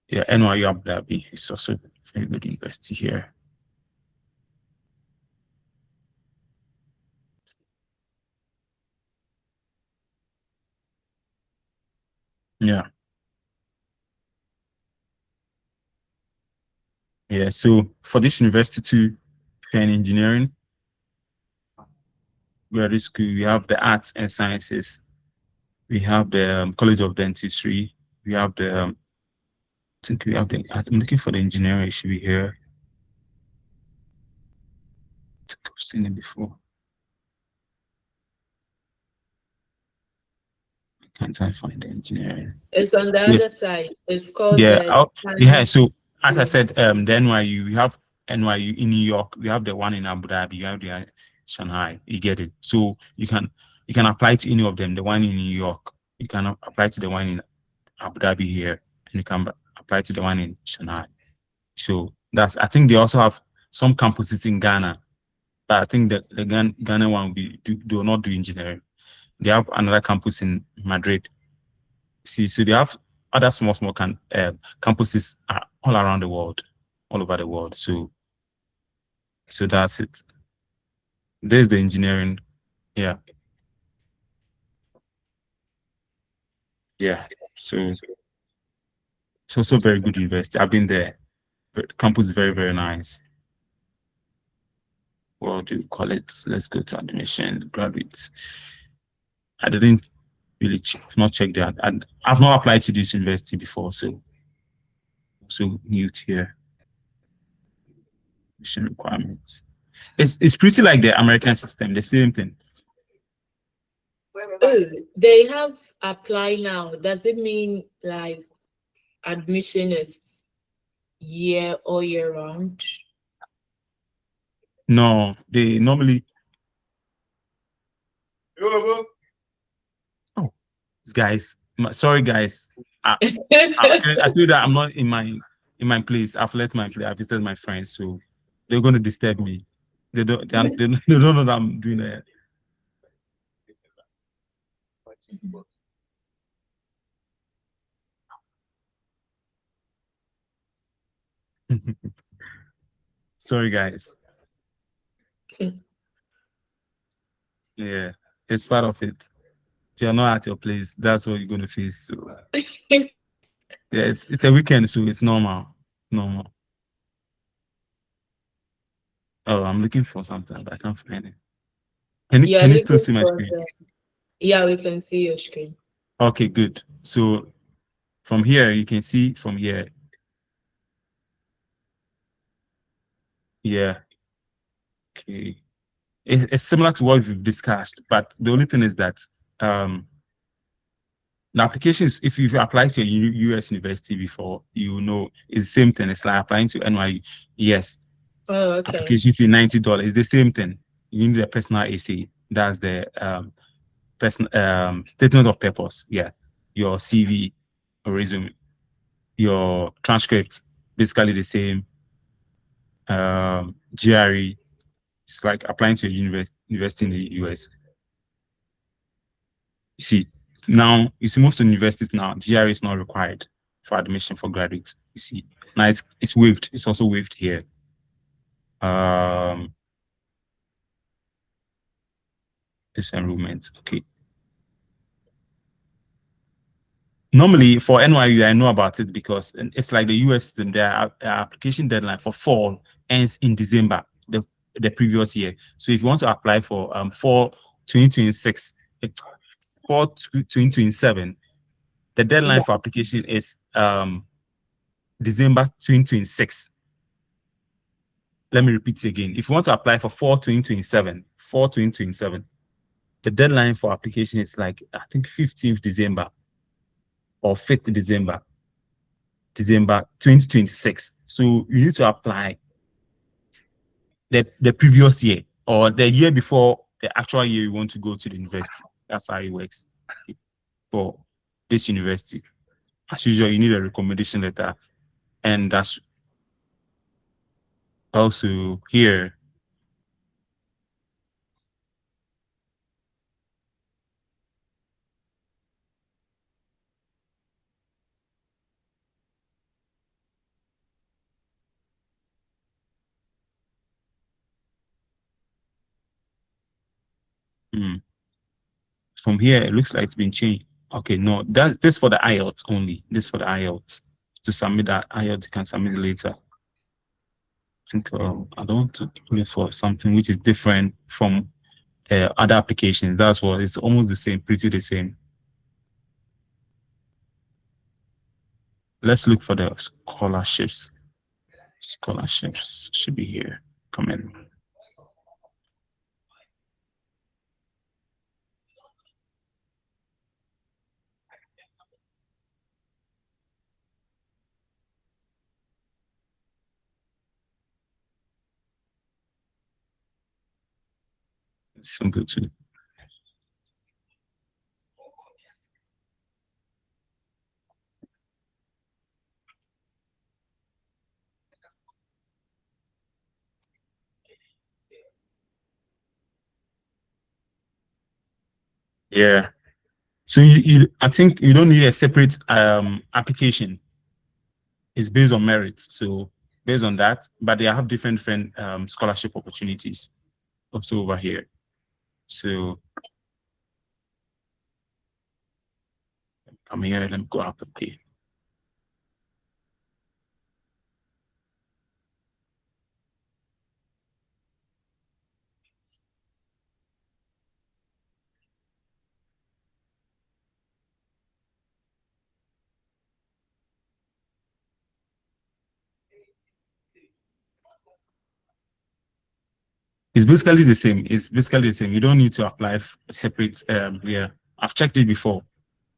Yeah, NYU Abu Dhabi is also a very good university here. Yeah. Yeah. So for this university too, if you're in engineering, graduate school, we have the arts and sciences. We have the College of Dentistry. We have the, I think we have the, I'm looking for the engineering, it should be here. I think I've seen it before. Can't I find the engineering? It's on the Yes. other side. It's called Yeah. the Yeah. So as I Yeah. said, the NYU, we have NYU in New York. We have the one in Abu Dhabi. You have the Shanghai. You get it. So you can apply to any of them. The one in New York, you can apply to the one in Abu Dhabi here, and you can apply to the one in Shanghai. So I think they also have some campuses in Ghana, but I think that the Ghana one they will not do engineering. They have another campus in Madrid. See, so they have other small campuses all around the world, all over the world. So that's it. There's the engineering. Yeah, yeah. So it's also a very good university. I've been there. Campus is very, very nice. What do you call it? Let's go to admission, graduates. I didn't really not check that. I've not applied to this university before, so new here. Admission requirements. It's pretty like the American system, the same thing. Oh, they have apply now. Does it mean like admission is all year round? No, they normally. Oh, guys, sorry, guys. I feel that I'm not in my place. I've left my place. I've visited my friends, so they're going to disturb me. They don't. They don't know that I'm doing that. Sorry, guys. Yeah, it's part of it. If you're not at your place, that's what you're going to face. So yeah, it's a weekend, so it's normal. Normal. Oh, I'm looking for something, but I can't find it. You're Can you still looking see my for screen? Yeah, we can see your screen. Okay, good. So from here, you can see from here. Yeah. Okay. It's similar to what we've discussed, but the only thing is that The applications, if you've applied to a US university before, you know it's the same thing. It's like applying to NYU. Yes. Oh, okay. Application fee $90. It's the same thing. You need a personal essay. That's the statement of purpose. Yeah. Your CV or resume. Your transcript, basically the same. GRE, it's like applying to a university in the US. You see, now, you see, most universities now, GRE is not required for admission for graduates. You see, now it's waived. It's also waived here. This enrollment, okay. Normally for NYU, I know about it because it's like the US, their application deadline for fall ends in December, the previous year. So if you want to apply for fall 2026, fall 2027, the deadline for application is December 2026. Let me repeat it again. If you want to apply for fall 2027, the deadline for application is like, I think 15th December or 5th December 2026. So you need to apply the previous year or the year before the actual year you want to go to the university. That's how it works for this university. As usual, you need a recommendation letter, and that's also here. From here, it looks like it's been changed. Okay, no, this for the IELTS only. This for the IELTS. To submit that IELTS, you can submit it later. I think I don't want to look for something which is different from other applications. That's what it's almost the same, pretty the same. Let's look for the scholarships. Scholarships should be here. Come in. It's simple too. Yeah. So I think you don't need a separate application. It's based on merit. So based on that, but they have different scholarship opportunities also over here. So come here, let me go up again. It's basically the same. It's basically the same. You don't need to apply separate. Yeah, I've checked it before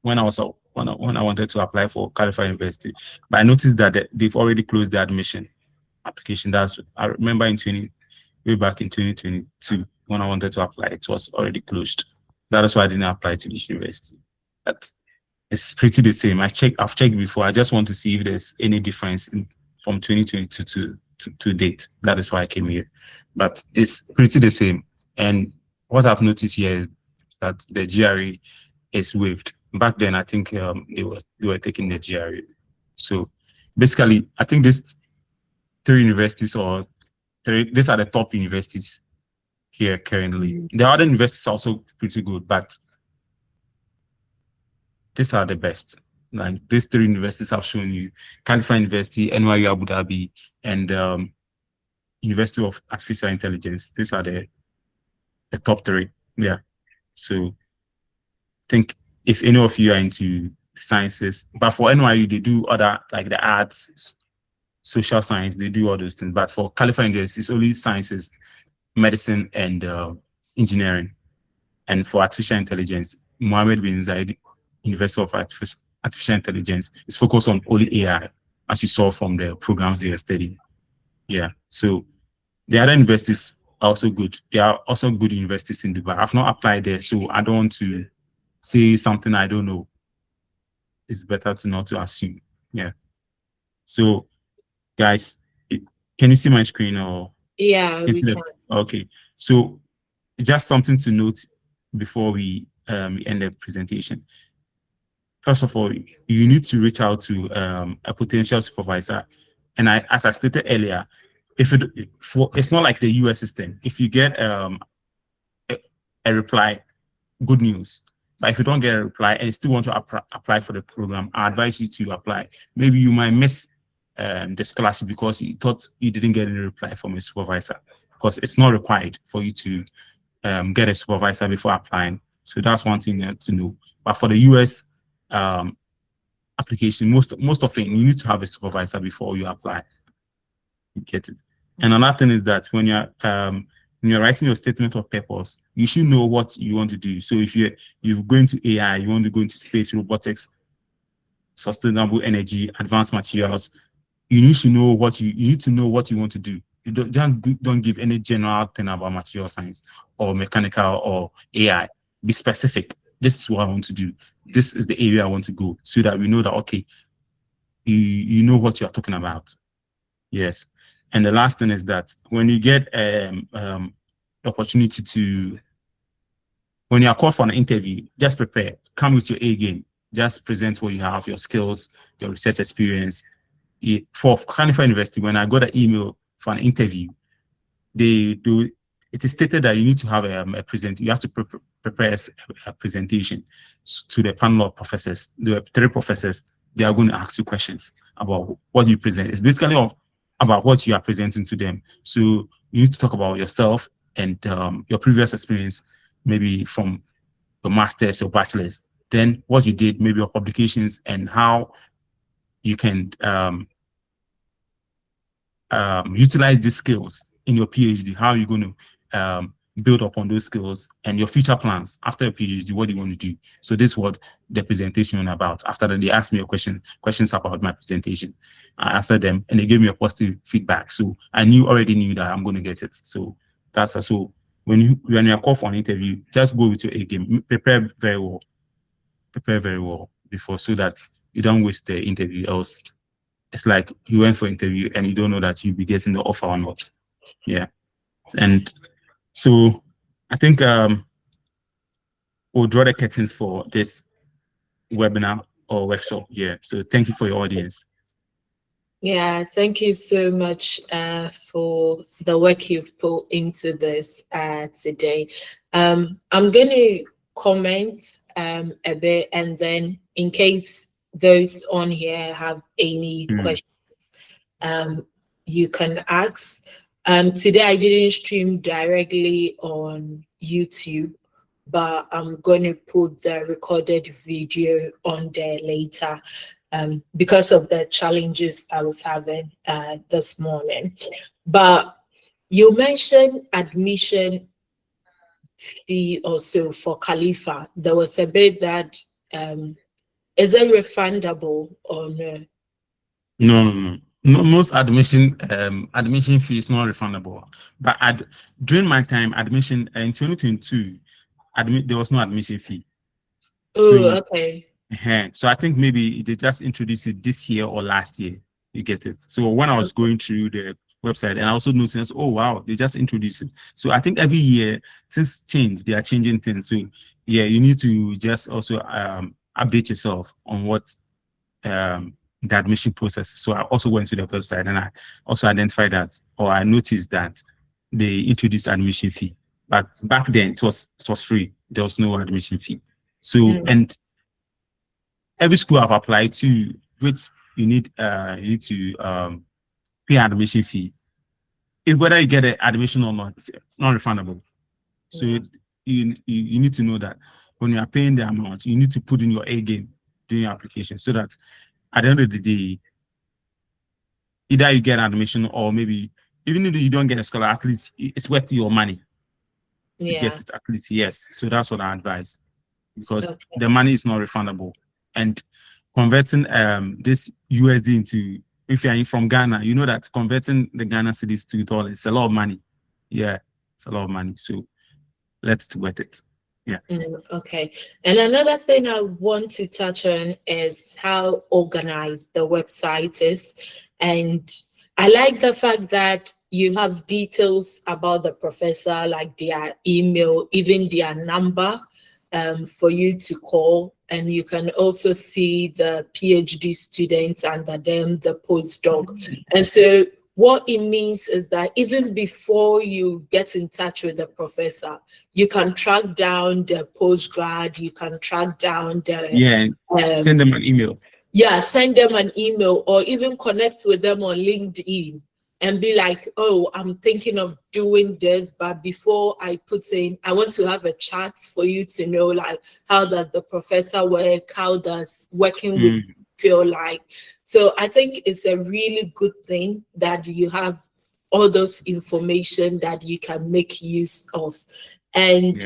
when I was when I wanted to apply for California University, but I noticed that they've already closed the admission application. I remember way back in 2022 when I wanted to apply, it was already closed. That is why I didn't apply to this university. But it's pretty the same. I've checked before. I just want to see if there's any difference from 2022 to date. That is why I came here. But it's pretty the same. And what I've noticed here is that the GRE is waived. Back then, I think they were taking the GRE. So basically, I think these three universities these are the top universities here currently. The other universities are also pretty good, but these are the best. Like these three universities I've shown you: California University, NYU Abu Dhabi, and University of Artificial Intelligence. These are the top three. Yeah. So I think if any of you are into sciences, but for NYU they do other like the arts, social science, they do all those things. But for California University, it's only sciences, medicine, and engineering. And for artificial intelligence, Mohammed bin Zayed University of Artificial Intelligence is focused on only AI, as you saw from the programs they are studying. Yeah. So the other universities are also good. There are also good universities in Dubai. I've not applied there, so I don't want to say something I don't know. It's better to not to assume. Yeah. So, guys, can you see my screen or Yeah, can you we see can. Okay. So, just something to note before we end the presentation. First of all, you need to reach out to a potential supervisor. And as I stated earlier, it's not like the US system. If you get a, a reply, good news. But if you don't get a reply and you still want to apply for the program, I advise you to apply. Maybe you might miss the scholarship because you thought you didn't get any reply from a supervisor, because it's not required for you to get a supervisor before applying. So that's one thing to know. But for the US application, most of it, you need to have a supervisor before you apply. You get it. And another thing is that when you're writing your statement of purpose, you should know what you want to do. So if you're going to AI, you want to go into space, robotics, sustainable energy, advanced materials, you need to know you need to know what you want to do. You don't give any general thing about material science or mechanical or AI. Be specific. This is what I want to do. This is the area I want to go, so that we know that okay, you know what you're talking about. Yes. And the last thing is that when you get opportunity to, when you are called for an interview, just prepare. Come with your A game. Just present what you have, your skills, your research experience. For Khalifa University, when I got an email for an interview, it is stated that you need to have you have to prepare a presentation to the panel of professors. The 3 professors, they are going to ask you questions about what you present. It's basically about what you are presenting to them. So you need to talk about yourself and your previous experience, maybe from your master's or bachelor's, then what you did, maybe your publications, and how you can utilize these skills in your PhD. How are you going to build upon those skills, and your future plans after a PhD? What do you want to do? So this is what the presentation is about. After that, they asked me questions about my presentation. I answered them, and they gave me a positive feedback. So I already knew that I'm going to get it. So that's so when you're called for an interview, just go with your A game. Prepare very well before, so that you don't waste the interview. Else, it's like you went for interview and you don't know that you'll be getting the offer or not. Yeah. And so I think we'll draw the curtains for this webinar or workshop. Yeah. So thank you for your audience. Yeah, thank you so much for the work you've put into this today. I'm going to comment a bit, and then in case those on here have any questions, you can ask. Today I didn't stream directly on YouTube, but I'm going to put the recorded video on there later. Because of the challenges I was having this morning. But you mentioned admission fee also for Khalifa. There was a bit that is it refundable or no? No. Most admission fee is not refundable. But during my time, admission in 2022, there was no admission fee. Oh, okay. So I think maybe they just introduced it this year or last year. You get it. So when I was going through the website, and I also noticed, oh wow, they just introduced it. So I think every year since change, they are changing things. So yeah, you need to just also update yourself on what the admission process is. So I also went to the website, and I also identified that, or I noticed that they introduced admission fee. But back then it was free. There was no admission fee. So and every school I've applied to, which you need to pay admission fee. If whether you get an admission or not, it's not refundable. So you need to know that when you are paying the amount, you need to put in your A game during your application, so that at the end of the day, either you get admission, or maybe even if you don't get a scholar, at least it's worth your money. You get it, at least, yes. So that's what I advise. because the money is not refundable. And converting this USD into, if you're from Ghana, you know that converting the Ghana cedis to dollars is a lot of money. Yeah, it's a lot of money. So let's worth it. Yeah. Okay. And another thing I want to touch on is how organized the website is. And I like the fact that you have details about the professor, like their email, even their number, for you to call. And you can also see the PhD students under them, the postdoc. And so what it means is that even before you get in touch with the professor, you can track down the postgrad, you can track down the... send them an email. Yeah, send them an email, or even connect with them on LinkedIn and be like, oh, I'm thinking of doing this, but before I put in, I want to have a chat for you to know, like, how does the professor work? How does working with you feel like? So I think it's a really good thing that you have all those information that you can make use of. And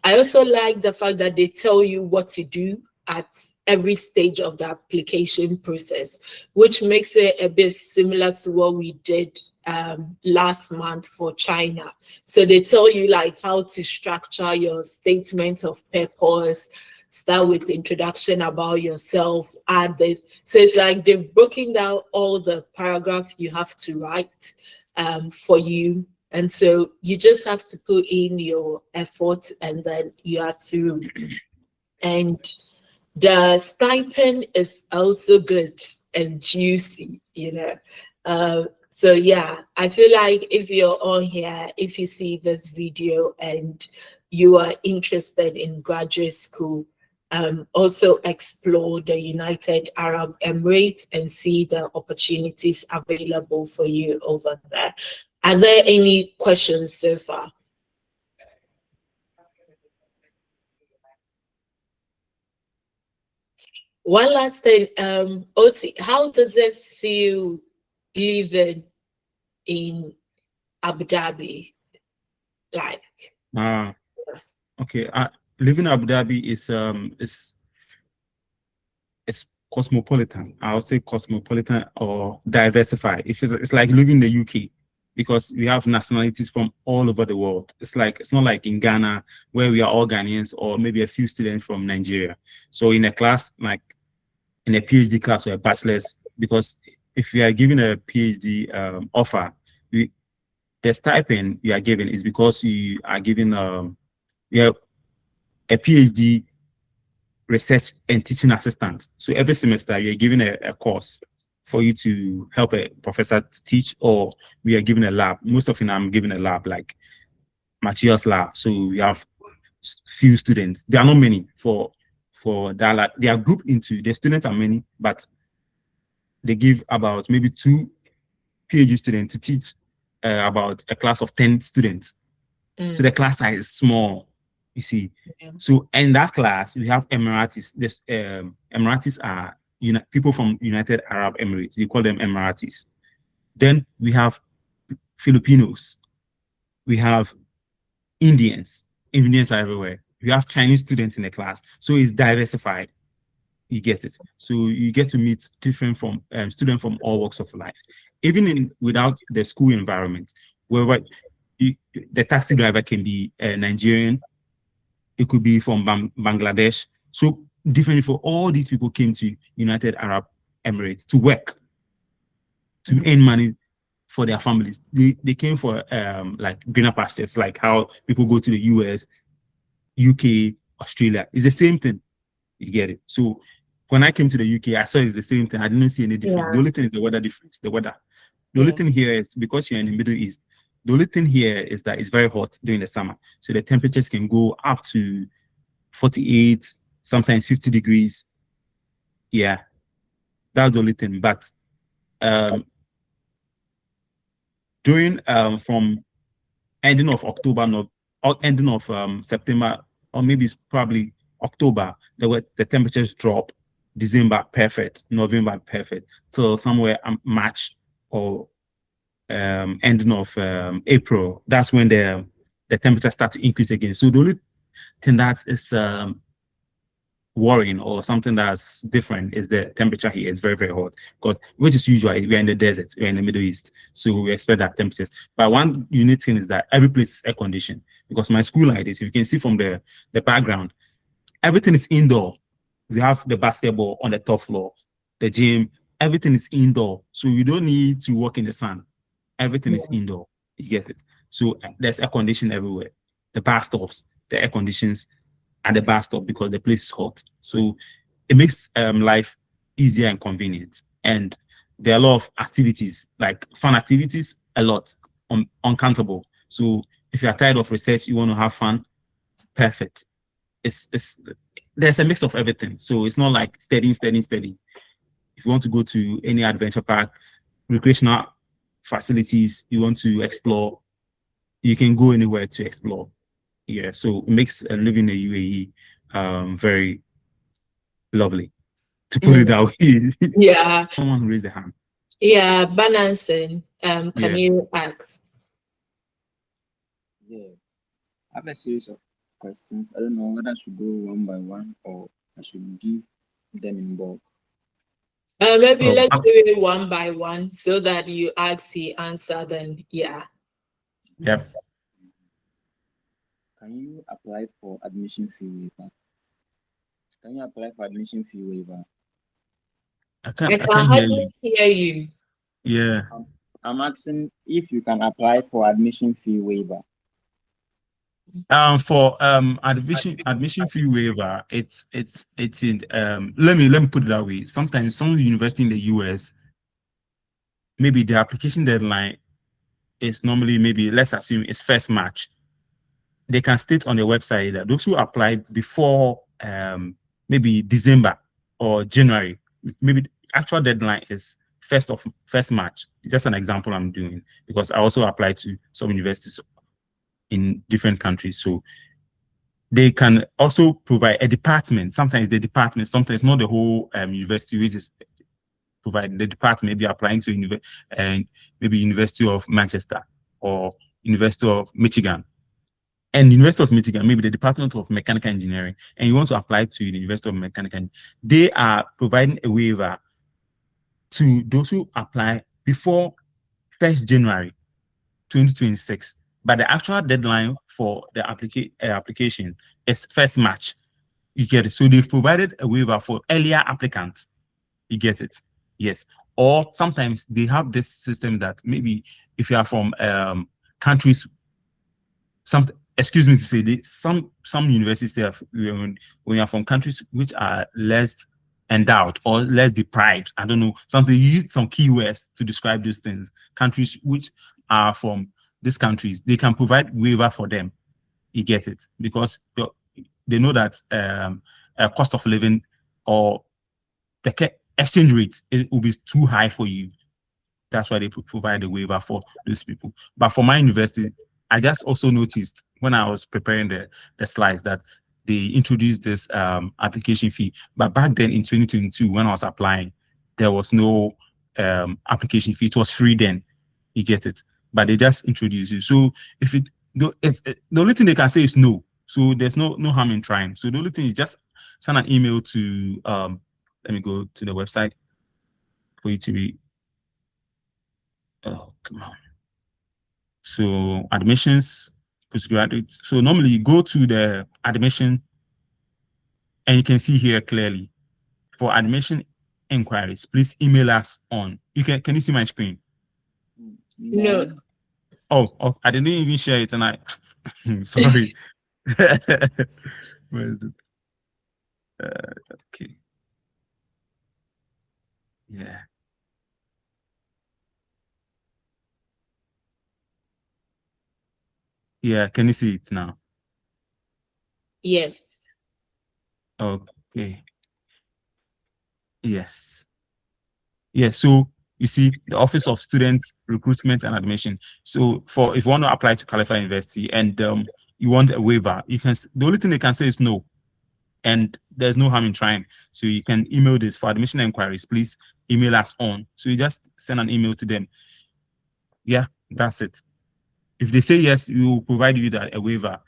I also like the fact that they tell you what to do at every stage of the application process, which makes it a bit similar to what we did last month for China. So they tell you like how to structure your statement of purpose, start with the introduction about yourself, add this. So it's like they've broken down all the paragraphs you have to write for you. And so you just have to put in your effort and then you are through. And the stipend is also good and juicy, you know. So yeah, I feel like if you're on here, if you see this video and you are interested in graduate school, also explore the United Arab Emirates and see the opportunities available for you over there. Are there any questions so far? One last thing, Oti, how does it feel living in Abu Dhabi? Like, okay, living in Abu Dhabi is cosmopolitan. I would say cosmopolitan or diversified. It's like living in the UK, because we have nationalities from all over the world. It's not like in Ghana where we are all Ghanaians or maybe a few students from Nigeria. So in a class, like in a PhD class or a bachelor's, because if you are given a PhD offer, the stipend you are given is because you are given a PhD research and teaching assistant. So every semester you're given a course for you to help a professor to teach, or we are given a lab. Most often I'm given a lab, like materials lab. So we have few students. There are not many for that. Like, they are grouped into, the students are many, but they give about maybe 2 PhD students to teach about a class of 10 students. So the class size is small, you see. So in that class, we have Emiratis. This Emiratis are people from United Arab Emirates. We call them Emiratis. Then we have Filipinos. We have Indians. Indians are everywhere. We have Chinese students in the class. So it's diversified. You get it. So you get to meet different students from all walks of life. Even without the school environment, wherever the taxi driver can be Nigerian, it could be from Bangladesh. So differently, for all these people came to United Arab Emirates to work, to earn money for their families. They came for like greener pastures, like how people go to the US, UK, Australia. It's the same thing. You get it. So when I came to the UK, I saw it's the same thing. I didn't see any difference. The only thing is the weather difference. The weather. The only thing here is, because you're in the Middle East, the only thing here is that it's very hot during the summer. So the temperatures can go up to 48, sometimes 50 degrees. Yeah, that's the only thing. But during from ending of October, or ending of September, or maybe it's probably October, the temperatures drop. December, perfect. November, perfect. Till somewhere March or ending of April, that's when the temperature starts to increase again. So the only thing that is worrying or something that's different is the temperature here is very, very hot, because which is usual. We're in the desert, we're in the Middle East, so we expect that temperatures. But one unique thing is that every place is air conditioned, because my school like this, if you can see from the background, everything is indoor. We have the basketball on the top floor, the gym, everything is indoor. So you don't need to work in the sun. Everything is indoor. You get it. So there's air conditioning everywhere. The bus stops, the air conditions at the bus stop, because the place is hot. So it makes life easier and convenient. And there are a lot of activities, like fun activities, a lot, uncountable. So if you're tired of research, you want to have fun, perfect. It's there's a mix of everything. So it's not like steady. If you want to go to any adventure park, recreational facilities, you want to explore, you can go anywhere to explore. Yeah, so it makes living in the UAE very lovely, to put it that way. Yeah. Someone raised the hand. Yeah, balancing. Can Yeah. you ask? Yeah, I have a series of questions. I don't know whether I should go one by one or I should give them in bulk. Maybe let's Um, do it one by one so that you ask, he answer, then yeah. Yep. Can you apply for admission fee waiver? Can you apply for admission fee waiver? I I can't can hear hardly you. hear you. Yeah. I'm asking if you can apply for admission fee waiver. For admission fee waiver, it's in let me put it that way. Sometimes some university in the US, maybe the application deadline is normally, maybe let's assume it's 1st March. They can state on their website that those who apply before maybe December or January, maybe the actual deadline is 1st March. Just an example I'm doing, because I also apply to some universities in different countries. So they can also provide a department. Sometimes the department, sometimes not the whole university, which is providing the department, maybe applying to and maybe University of Manchester or University of Michigan. And University of Michigan, maybe the Department of Mechanical Engineering, and you want to apply to the University of Mechanical Engineering, they are providing a waiver to those who apply before 1st January 2026. But the actual deadline for the application is 1st March. You get it. So they've provided a waiver for earlier applicants. You get it. Yes. Or sometimes they have this system that maybe if you are from countries, excuse me to say, some universities have, when you are from countries which are less endowed or less deprived, I don't know, something, you use some keywords to describe those things. Countries which are from these countries, they can provide waiver for them. You get it, because they know that cost of living or the exchange rate, it will be too high for you. That's why they provide a waiver for those people. But for my university, I just also noticed when I was preparing the slides that they introduced this application fee. But back then in 2022, when I was applying, there was no application fee. It was free then. You get it. But they just introduced it. So if the only thing they can say is no. So there's no harm in trying. So the only thing is just send an email to let me go to the website for you to be. Oh, come on. So admissions, postgraduate. So normally you go to the admission and you can see here clearly for admission inquiries, please email us on. Can you see my screen? No. Oh, I didn't even share it and I sorry. Where is it? Okay. Yeah. Yeah, can you see it now? Yes. Okay. Yes. Yeah, so you see the Office of Student Recruitment and Admission. So if you want to apply to Califa University and you want a waiver, the only thing they can say is no. And there's no harm in trying. So you can email this for admission inquiries, please email us on. So you just send an email to them. Yeah, that's it. If they say yes, we will provide you a waiver.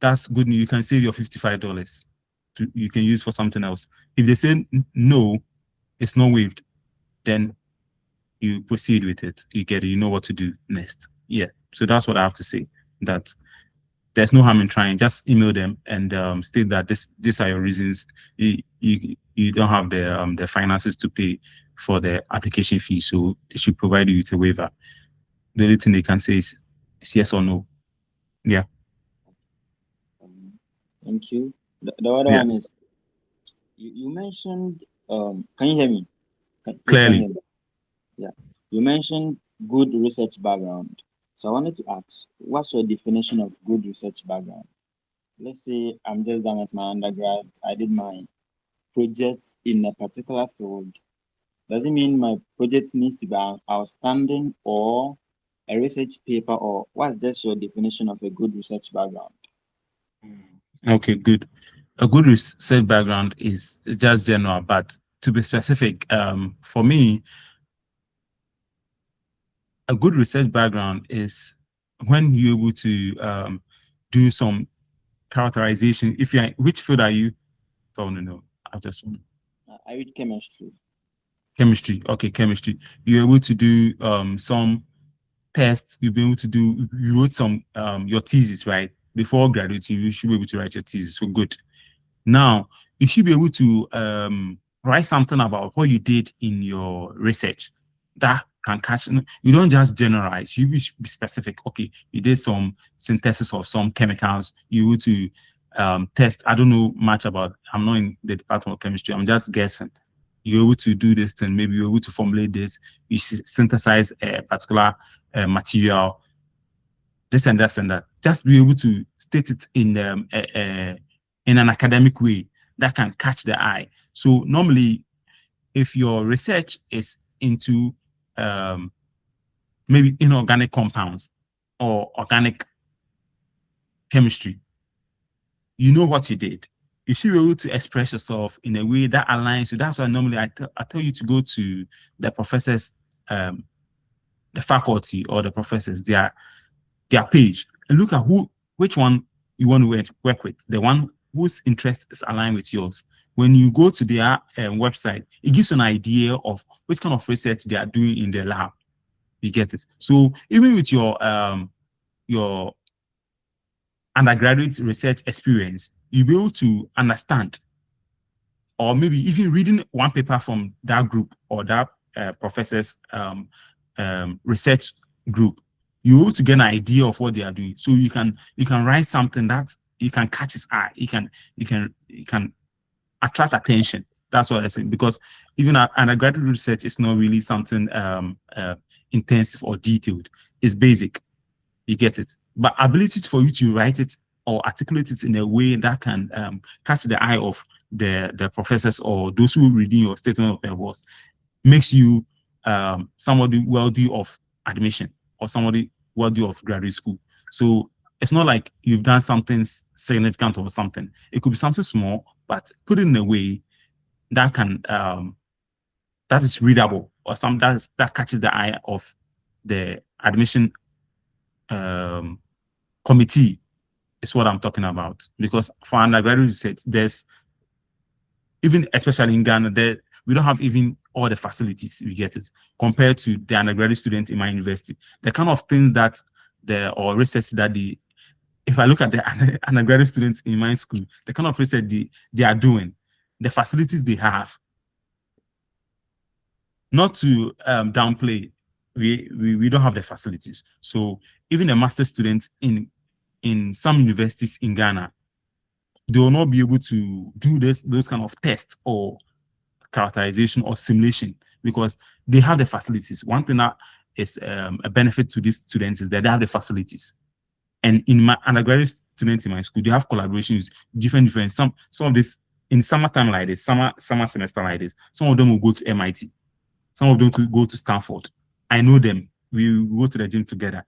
That's good news. You can save your $55. you can use for something else. If they say no, it's not waived, then you proceed with it. You get it. You know what to do next. Yeah. So that's what I have to say. That there's no harm in trying. Just email them and state that these are your reasons. You don't have the finances to pay for the application fee, so they should provide you with a waiver. The only thing they can say is yes or no. Yeah. Thank you. The other Yeah. one is you mentioned. Can you hear me? Please, can Clearly. you hear me? Yeah. You mentioned good research background. So I wanted to ask, what's your definition of good research background? Let's say I'm just done with my undergrad. I did my project in a particular field. Does it mean my project needs to be outstanding or a research paper, or what's just your definition of a good research background? Okay, good. A good research background is just general, but to be specific, for me, a good research background is when you're able to do some characterization. If you're, which field are you? Oh, no, I just I read chemistry. chemistry. Okay, chemistry. You're able to do some tests. You'll be able to do. You wrote some your thesis, right? Before graduating, you should be able to write your thesis. So good. Now, you should be able to write something about what you did in your research that can catch. You don't just generalize. You be specific. Okay, you did some synthesis of some chemicals. You were to test. I don't know much about. I'm not in the department of chemistry. I'm just guessing. You're able to do this thing. Maybe you're able to formulate this. You synthesize a particular material. This and that and that. Just be able to state it in in an academic way that can catch the eye. So normally, if your research is into maybe inorganic compounds or organic chemistry, you know what you did. You should be able to express yourself in a way that aligns. So that's why normally I tell you to go to the professors, the faculty or the professors, their page, and look at which one you want to work with, the one whose interest is aligned with yours. When you go to their website, it gives you an idea of which kind of research they are doing in the lab. You get it. So even with your undergraduate research experience, you'll be able to understand, or maybe even reading one paper from that group or that professor's research group, you're able to get an idea of what they are doing. So you can write something that you can catch his eye. You can attract attention. That's what I say. Because even undergraduate research is not really something intensive or detailed. It's basic. You get it. But ability for you to write it or articulate it in a way that can catch the eye of the professors or those who reading your statement of purpose makes you somebody worthy of admission or somebody worthy of graduate school. So it's not like you've done something significant or something. It could be something small, but put it in a way that can that is readable or something that catches the eye of the admission committee is what I'm talking about. Because for undergraduate research, there's even especially in Ghana, there we don't have even all the facilities, we get it, compared to the undergraduate students in my university. The kind of things that or research that if I look at the undergraduate students in my school, the kind of research they are doing, the facilities they have, not to downplay, we don't have the facilities. So even a master's student in some universities in Ghana, they will not be able to do those kind of tests or characterization or simulation because they have the facilities. One thing that is a benefit to these students is that they have the facilities. And in my undergraduate students in my school, they have collaborations, different. Some of this in summertime like this, summer semester like this. Some of them will go to MIT. Some of them to go to Stanford. I know them. We go to the gym together.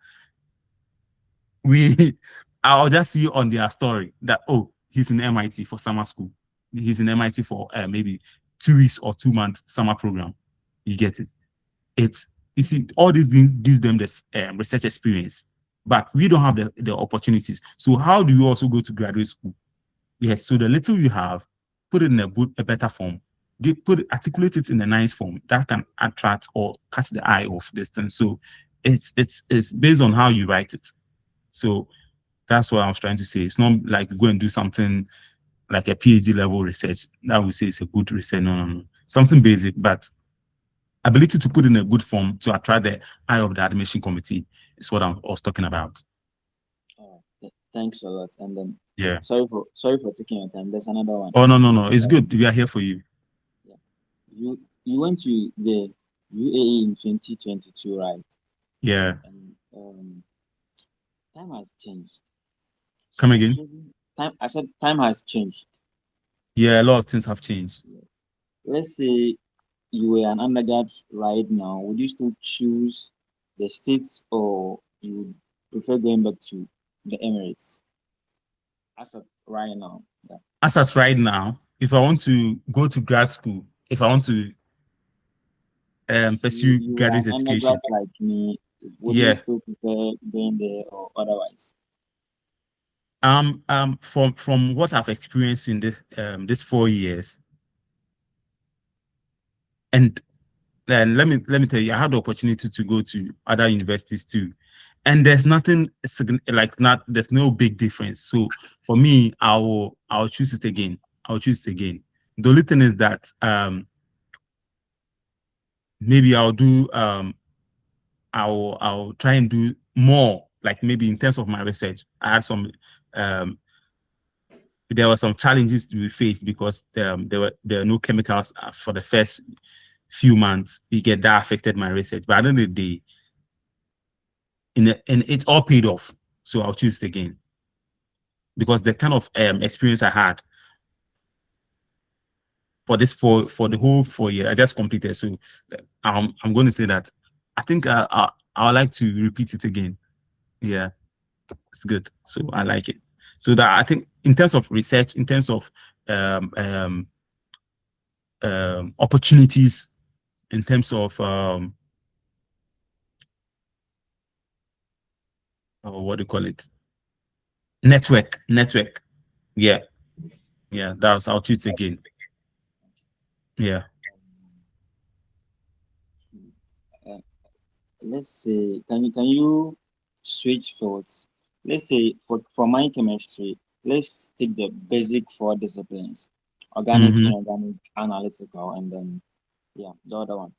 I'll just see on their story that, oh, he's in MIT for summer school. He's in MIT for maybe 2 weeks or 2 months summer program. You get it. You see, all these things gives them this research experience, but we don't have the opportunities. So how do you also go to graduate school? Yes, so the little you have, put it in a better form. They articulate it in a nice form that can attract or catch the eye of this thing. So it's based on how you write it. So that's what I was trying to say. It's not like go and do something like a PhD level research that we say is a good research. No. Something basic, but ability to put in a good form to attract the eye of the admission committee is what I was talking about. Thanks a lot. And then yeah. Sorry for taking your time. There's another one. Oh no. It's good. We are here for you. Yeah. You went to the UAE in 2022, right? Yeah. And time has changed. Come again? I said time has changed. Yeah, a lot of things have changed. Let's say you were an undergrad right now. Would you still choose the States or you would prefer going back to the Emirates? As of right now. Yeah. As of right now, if I want to go to grad school, if I want to pursue you graduate are education, undergrads like me, would you still prefer going there or otherwise? From what I've experienced in this 4 years, and then let me tell you, I had the opportunity to go to other universities too, and there's nothing there's no big difference. So for me, I'll choose it again. I'll choose it again. The only thing is that maybe I'll do I'll try and do more, like maybe in terms of my research. I had some there were some challenges to be faced because there were no chemicals for the first few months. That affected my research, but at the end of the day, and it's all paid off. So I'll choose it again because the kind of experience I had for the whole 4 year I just completed. So I'm going to say that I think I would like to repeat it again. Yeah, it's good. So I like it. So that I think in terms of research, in terms of opportunities, in terms of what do you call it? Network. Yeah. I'll choose again. Yeah. Let's say, can you switch thoughts? Let's say for my chemistry, let's take the basic 4 disciplines: organic, inorganic, analytical, and then the other one.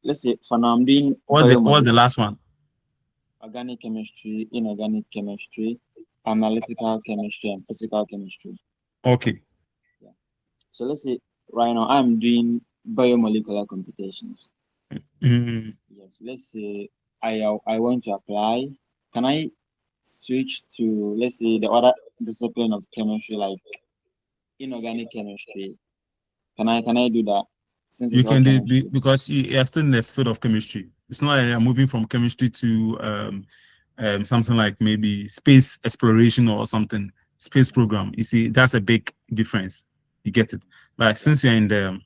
Let's say for now I'm doing what's the last one? Organic chemistry, inorganic chemistry, analytical chemistry, and physical chemistry. Okay. Yeah. So let's say right now I'm doing biomolecular computations. Yes. Let's say I want to apply. Can I switch to, let's say, the other discipline of chemistry, like inorganic chemistry? Can I do that? Since you can do because you're still in the field of chemistry. It's not like you're moving from chemistry to something like maybe space exploration or something, space program. You see, that's a big difference. You get it. But since you're in the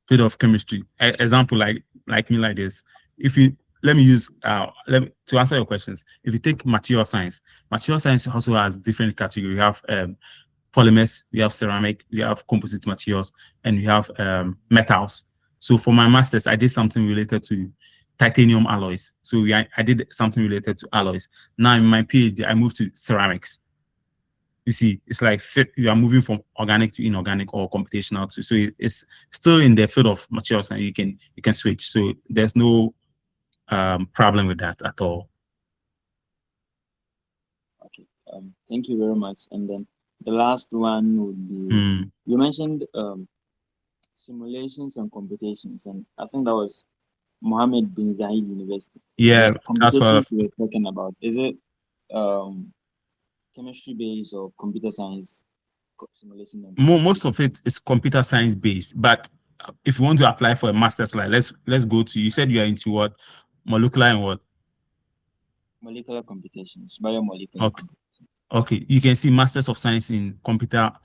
field of chemistry, example like me like this, if you let me to answer your questions. If you take material science also has different categories. We have polymers, we have ceramic, we have composite materials, and we have metals. So for my master's, I did something related to titanium alloys. So I did something related to alloys. Now in my PhD, I moved to ceramics. You see, it's like you are moving from organic to inorganic or computational to. So it's still in the field of materials, and you can switch. So there's no problem with that at all. Okay. Thank you very much. And then the last one would be you mentioned simulations and computations, and I think that was Mohammed bin Zayed University. Yeah, that's what we were talking about. Is it chemistry based or computer science simulation? Most of it is computer science based, but if you want to apply for a master's, like let's go to, you said you are into what? Molecular and what? Molecular computations, biomolecular. Okay, you can see Masters of Science in computational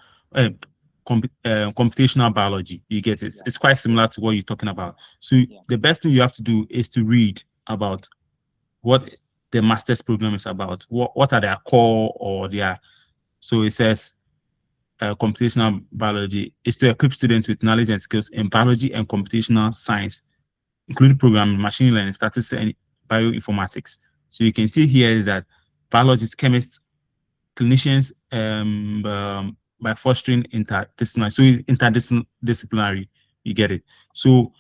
biology. You get it. It's quite similar to what you're talking about. So the best thing you have to do is to read about what the master's program is about. What are their core or their, so it says computational biology is to equip students with knowledge and skills in biology and computational science, including programming, machine learning, statistics, and bioinformatics. So you can see here that biologists, chemists, clinicians, by fostering interdisciplinary. So it's interdisciplinary, you get it. So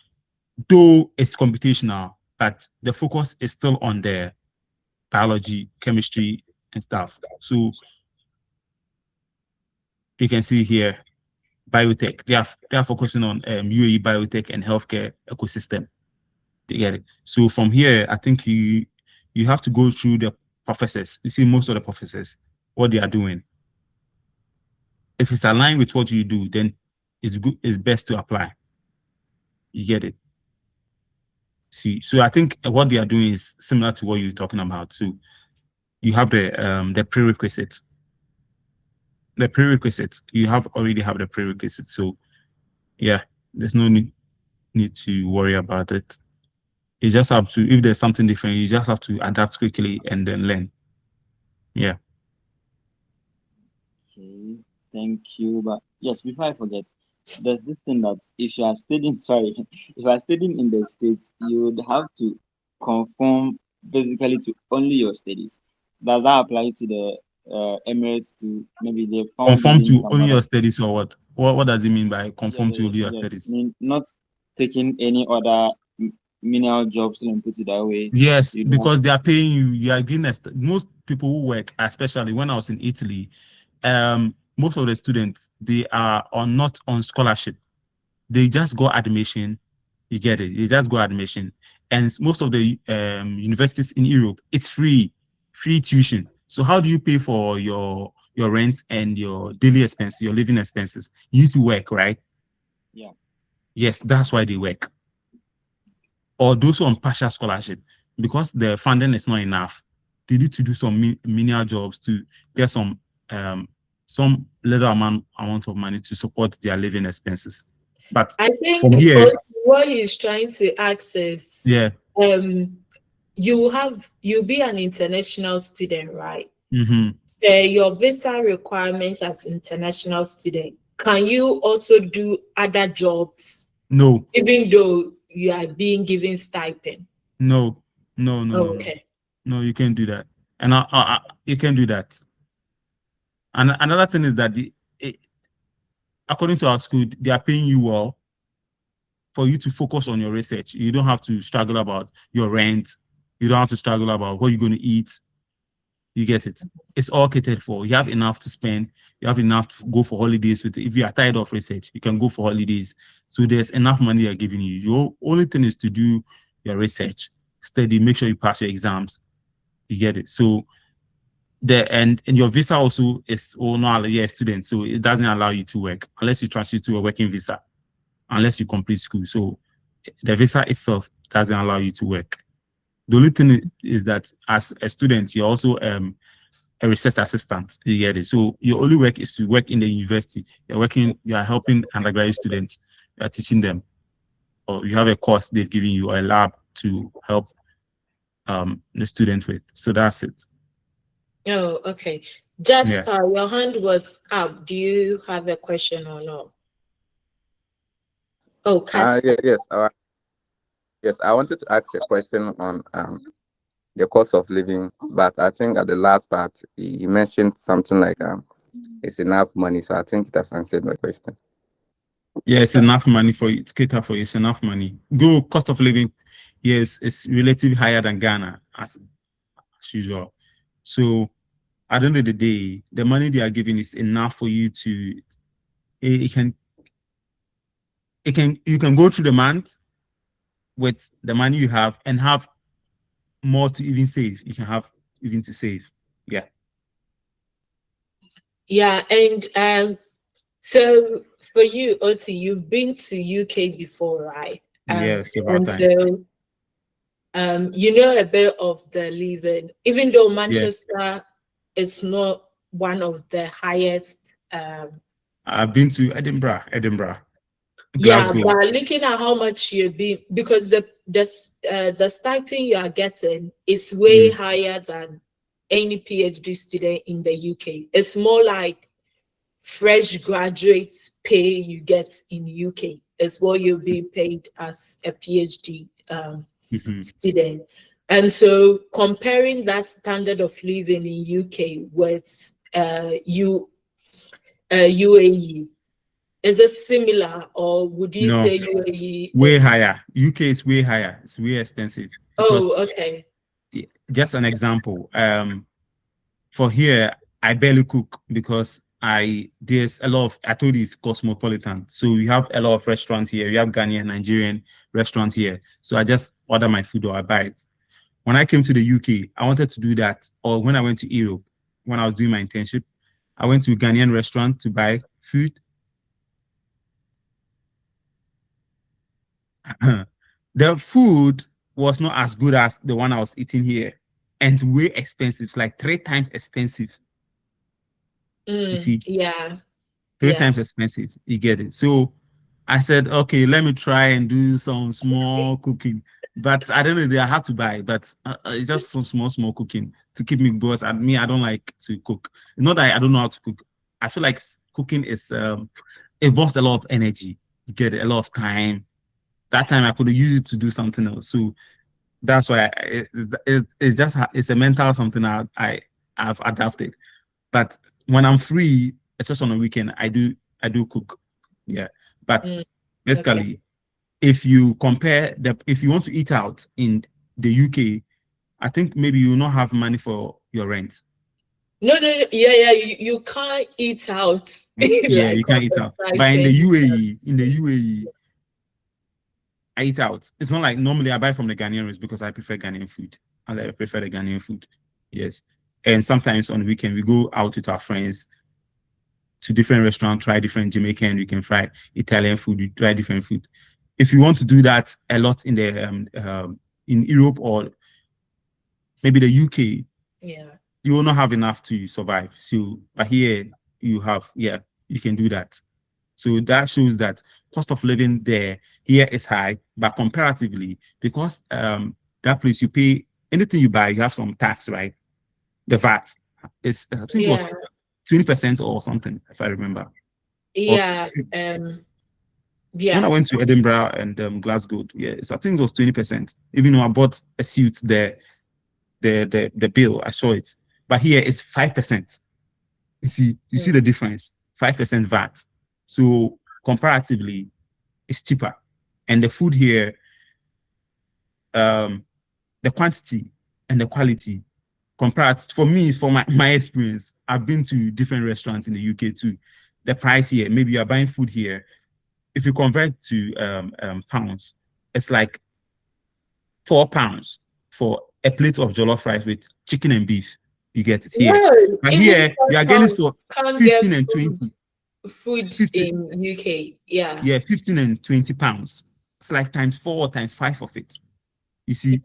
though it's computational, but the focus is still on the biology, chemistry, and stuff. So you can see here, biotech. They are focusing on UAE biotech and healthcare ecosystem. You get it. So from here, I think you have to go through the professors. You see most of the professors, what they are doing. If it's aligned with what you do, then it's good. It's best to apply. You get it. See, so I think what they are doing is similar to what you're talking about. So you have the prerequisites. The prerequisites. You already have the prerequisites. So yeah, there's no need to worry about it. You just have to, if there's something different, you just have to adapt quickly and then learn. Yeah. Okay, thank you. But yes, before I forget, there's this thing that if you are studying, sorry, if you are studying in the States, you would have to conform basically to only your studies. Does that apply to the Emirates too? Maybe they found Conform doing to some only other. your studies or what? What does it mean by conform to only your Yes, studies? not taking any other menial jobs and put it that way. Yes, You don't have because they are paying you. You are getting most people who work, especially when I was in Italy, most of the students they are not on scholarship. They just go admission. You get it. They just go admission, and most of the universities in Europe, it's free tuition. So how do you pay for your rent and your daily expenses, your living expenses? You need to work, right? Yeah. Yes, that's why they work. Or those on partial scholarship, because the funding is not enough, they need to do some menial jobs to get some little amount of money to support their living expenses. But I think from here, what he's trying to access, yeah, you'll be an international student, right? mm-hmm. Your visa requirement as international student. Can you also do other jobs? No, Even though you are being given stipend? no, Okay. no, you can't do that, and you can't do that. And another thing is that according to our school, they are paying you well for you to focus on your research. You don't have to struggle about your rent. You don't have to struggle about what you're going to eat. You get it. It's all catered for. You have enough to spend. You have enough to go for holidays with. If you are tired of research, you can go for holidays. So there's enough money they're giving you. Your only thing is to do your research, study, make sure you pass your exams. You get it. So and your visa also is not a student, so it doesn't allow you to work unless you transit to a working visa, unless you complete school. So the visa itself doesn't allow you to work. The only thing is that as a student, you're also a research assistant. You get it. So your only work is to work in the university. You are helping undergraduate students, you are teaching them, or you have a course they've given you, or a lab to help the student with. So that's it. Oh, okay. Jasper, Yeah. your hand was up. Do you have a question or no? Oh, Casper. Yes. Yes, I wanted to ask a question on the cost of living, but I think at the last part you mentioned something like it's enough money, so I think it has answered my question. Yeah, it's enough money for you to cater for you. It's enough money. Go cost of living, yes, it's relatively higher than Ghana as usual. So at the end of the day, the money they are giving is enough for you to you can go through the month with the money you have and have more to even save. You can have even to save. Yeah. Yeah, and so for you, Oti, you've been to UK before, right? Yeah, several And times. so you know a bit of the living, even though Yeah. Manchester is not one of the highest. I've been to Edinburgh, Yeah, Glasgow. but looking at how much you're being, because the stipend you are getting is way higher than any PhD student in the UK. It's more like fresh graduate pay you get in UK is what you're being paid as a PhD student. And so comparing that standard of living in UK with UAE, is it similar, or would you No, say UAE way is higher. UK is way higher. It's way expensive. Because okay. just an example, for here, I barely cook because there's a lot of, I told you it's cosmopolitan. So we have a lot of restaurants here. We have Ghanaian, Nigerian restaurants here. So I just order my food or I buy it. When I came to the UK, I wanted to do that. Or when I went to Europe, when I was doing my internship, I went to a Ghanaian restaurant to buy food. The food was not as good as the one I was eating here, and way expensive, like 3 times expensive. You see, Yeah. 3 times expensive. You get it. So I said, okay, let me try and do some small cooking. But I don't know, I have to buy, but it's just some small cooking to keep me, because I don't like to cook. Not that I don't know how to cook. I feel like cooking is involves a lot of energy. You get it, a lot of time. That time I could use it to do something else. So that's why it's just it's a mental something I've adapted. But when I'm free, especially on the weekend, I do cook. Yeah. But basically, if you compare if you want to eat out in the UK, I think maybe you will not have money for your rent. No. Yeah. You can't eat out. Yeah, Like you can't eat out. But in the UAE, I eat out. It's not like normally I buy from the Ghanaians because I prefer Ghanaian food. I prefer the Ghanaian food. Yes. And sometimes on the weekend we go out with our friends to different restaurants, try different Jamaican, we can try Italian food, we try different food. If you want to do that a lot in the in Europe or maybe the UK, you will not have enough to survive. So, but here you have, you can do that. So that shows that cost of living here is high, but comparatively, because that place you pay anything you buy, you have some tax, right? The VAT is I think it was 20% or something, if I remember. Yeah. When I went to Edinburgh and Glasgow, I think it was 20%. Even though I bought a suit, the bill, I saw it. But here it's 5%. You see the difference, 5% VAT. So comparatively, it's cheaper. And the food here, the quantity and the quality, compared for me, for my experience, I've been to different restaurants in the UK too. The price here, maybe you're buying food here, if you convert to pounds, it's like £4 for a plate of jollof rice with chicken and beef. You get it here. No, But here, you are getting it for can't 15 and 20. Food 50, in UK, yeah. 15 and 20 pounds. It's like times 4 or times 5 of it. You see,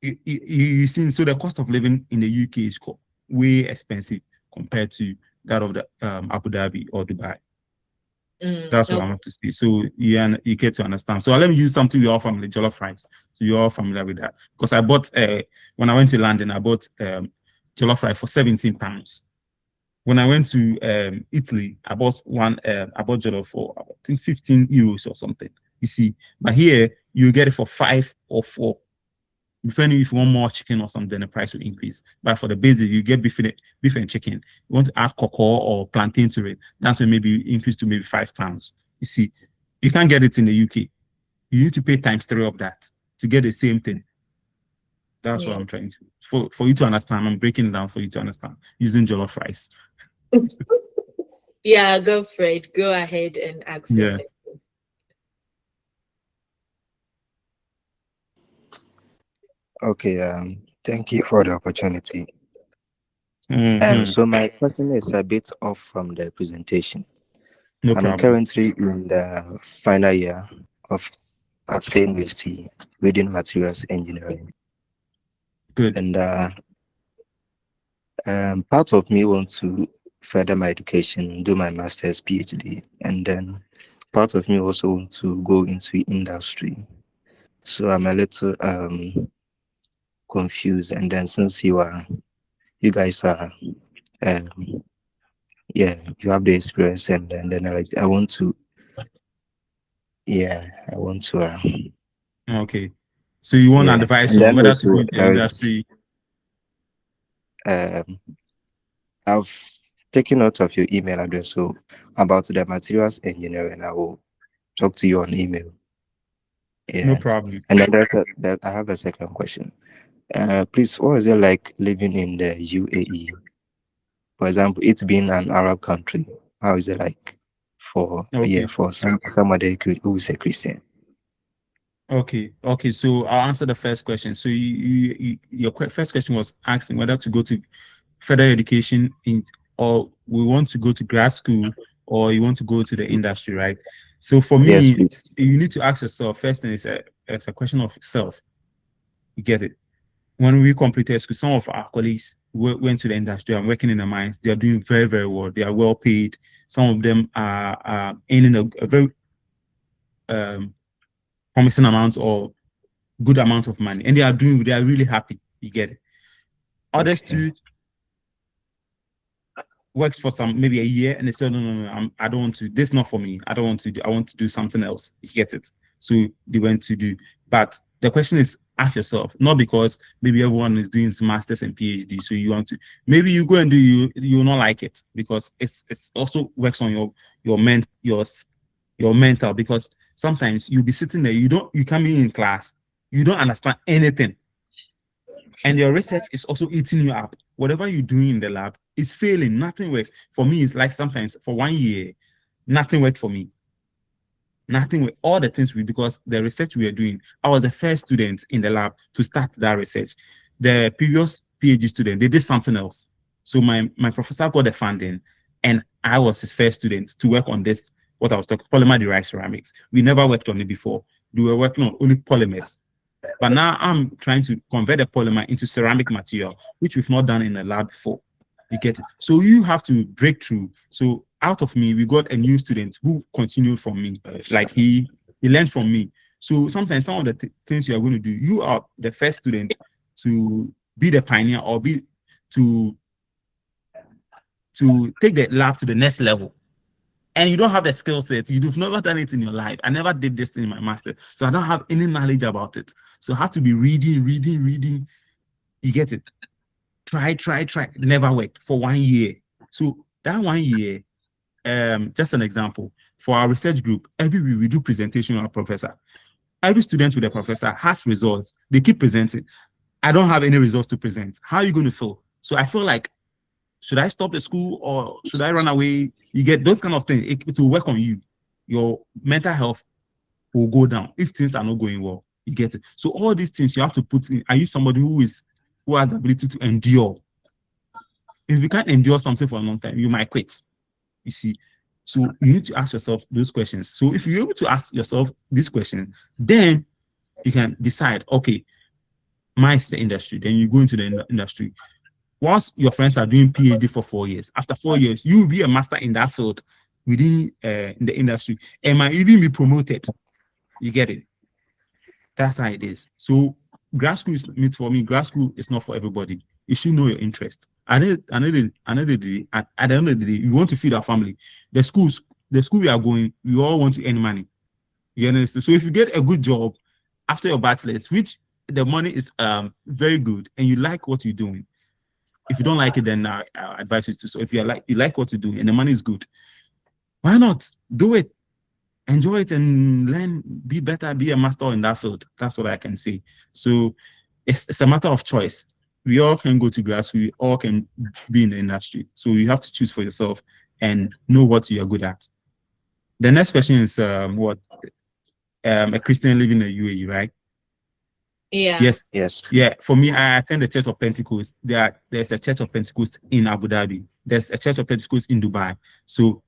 you see, so the cost of living in the UK is way expensive compared to that of the Abu Dhabi or Dubai. That's what I have to say. So you get to understand. So let me use something we all familiar, jollof rice. So you're all familiar with that. Because I bought when I went to London, I bought jollof rice for £17. When I went to Italy, I bought jollof for I think €15 or something. You see, but here you get it for 5 or 4. Depending if you want more chicken or something, then the price will increase. But for the basic, you get beef and chicken. You want to add cocoa or plantain to it, that's when maybe increase to maybe £5. You see, you can't get it in the UK. You need to pay times 3 of that to get the same thing. That's what I'm trying to for you to understand. I'm breaking it down for you to understand using jollof rice. Yeah, go for it. Go ahead and ask. Yeah. Okay, thank you for the opportunity. Mm-hmm. So my question is a bit off from the presentation. No I'm problem. currently in the final year of Accra University Reading Materials Engineering. Good. And part of me wants to further my education, do my master's, PhD, and then part of me also wants to go into industry. So I'm a little confused. And then since you guys are yeah, you have the experience, and then I want to, yeah, I want to, Okay. So you want yeah, advice and on then whether to go also into the there is, industry? um, I've taken note of your email address, so about the materials engineering, I will talk to you on email. No Yeah, problem. and then that I have a second question. Please, what is it like living in the UAE? For example, it's been an Arab country. How is it like for, yeah, Okay. for somebody who is a Christian? Okay. So I'll answer the first question. So your first question was asking whether to go to further education in, or we want to go to grad school, or you want to go to the industry, right? So for Yes, me, please. you need to ask yourself first thing is it's a question of self. You get it? When we completed school, some of our colleagues went to the industry and working in the mines. They are doing very, very well. They are well paid. Some of them are earning a very um, promising amount or good amount of money, and they are really happy. You get it? Others Okay. too works for some maybe a year, and they say, no, I don't want to. This is not for me. I don't want to do. I want to do something else. You get it? So they went to do. But the question is, ask yourself, not because maybe everyone is doing masters and PhD, so you want to. Maybe you go and do you will not like it because it's also works on your mental, because sometimes you'll be sitting there, you can't be in class, you don't understand anything, and your research is also eating you up. Whatever you're doing in the lab is failing. Nothing works. For me, it's like sometimes for 1 year, nothing worked for me. Nothing with all the things because the research we were doing, I was the first student in the lab to start that research. The previous PhD student, they did something else. So my professor got the funding, and I was his first student to work on this, what I was talking, polymer derived ceramics. We never worked on it before. We were working on only polymers. But now I'm trying to convert the polymer into ceramic material, which we've not done in the lab before. You get it? So you have to break through. So out of me, we got a new student who continued from me. Like he learned from me. So sometimes some of the things you are going to do, you are the first student to be the pioneer or be to take the lab to the next level. And you don't have the skill set. You've never done it in your life. I never did this thing in my master, so I don't have any knowledge about it. So I have to be reading. You get it? Try. Never worked for 1 year. So that 1 year, just an example, for our research group, every week we do presentation with our professor. Every student with a professor has results. They keep presenting. I don't have any results to present. How are you going to feel? So I feel like, should I stop the school or should I run away? You get those kind of things. It will work on you. Your mental health will go down if things are not going well. You get it. So all these things you have to put in. Are you somebody who has the ability to endure? If you can't endure something for a long time, you might quit. You see. So you need to ask yourself those questions. So if you're able to ask yourself this question, then you can decide, okay, mine's the industry. Then you go into the industry. Once your friends are doing PhD for 4 years, after 4 years, you will be a master in that field within in the industry and might even be promoted. You get it? That's how it is. So grad school is meant for me. Grad school is not for everybody. You should know your interest. At the end of the day, you want to feed our family. The school we are going, we all want to earn money. You understand? So if you get a good job after your bachelor's, which the money is very good, and you like what you're doing, if you don't like it, then I advise you to. So if you like what you do and the money is good, why not do it? Enjoy it and learn, be better, be a master in that field. That's what I can say. So it's a matter of choice. We all can go to grad school, we all can be in the industry. So you have to choose for yourself and know what you are good at. The next question is what a Christian living in the UAE, right? Yeah. Yes. Yes. Yeah, for me, I attend the Church of Pentecost. There's a Church of Pentecost in Abu Dhabi. There's a Church of Pentecost in Dubai. So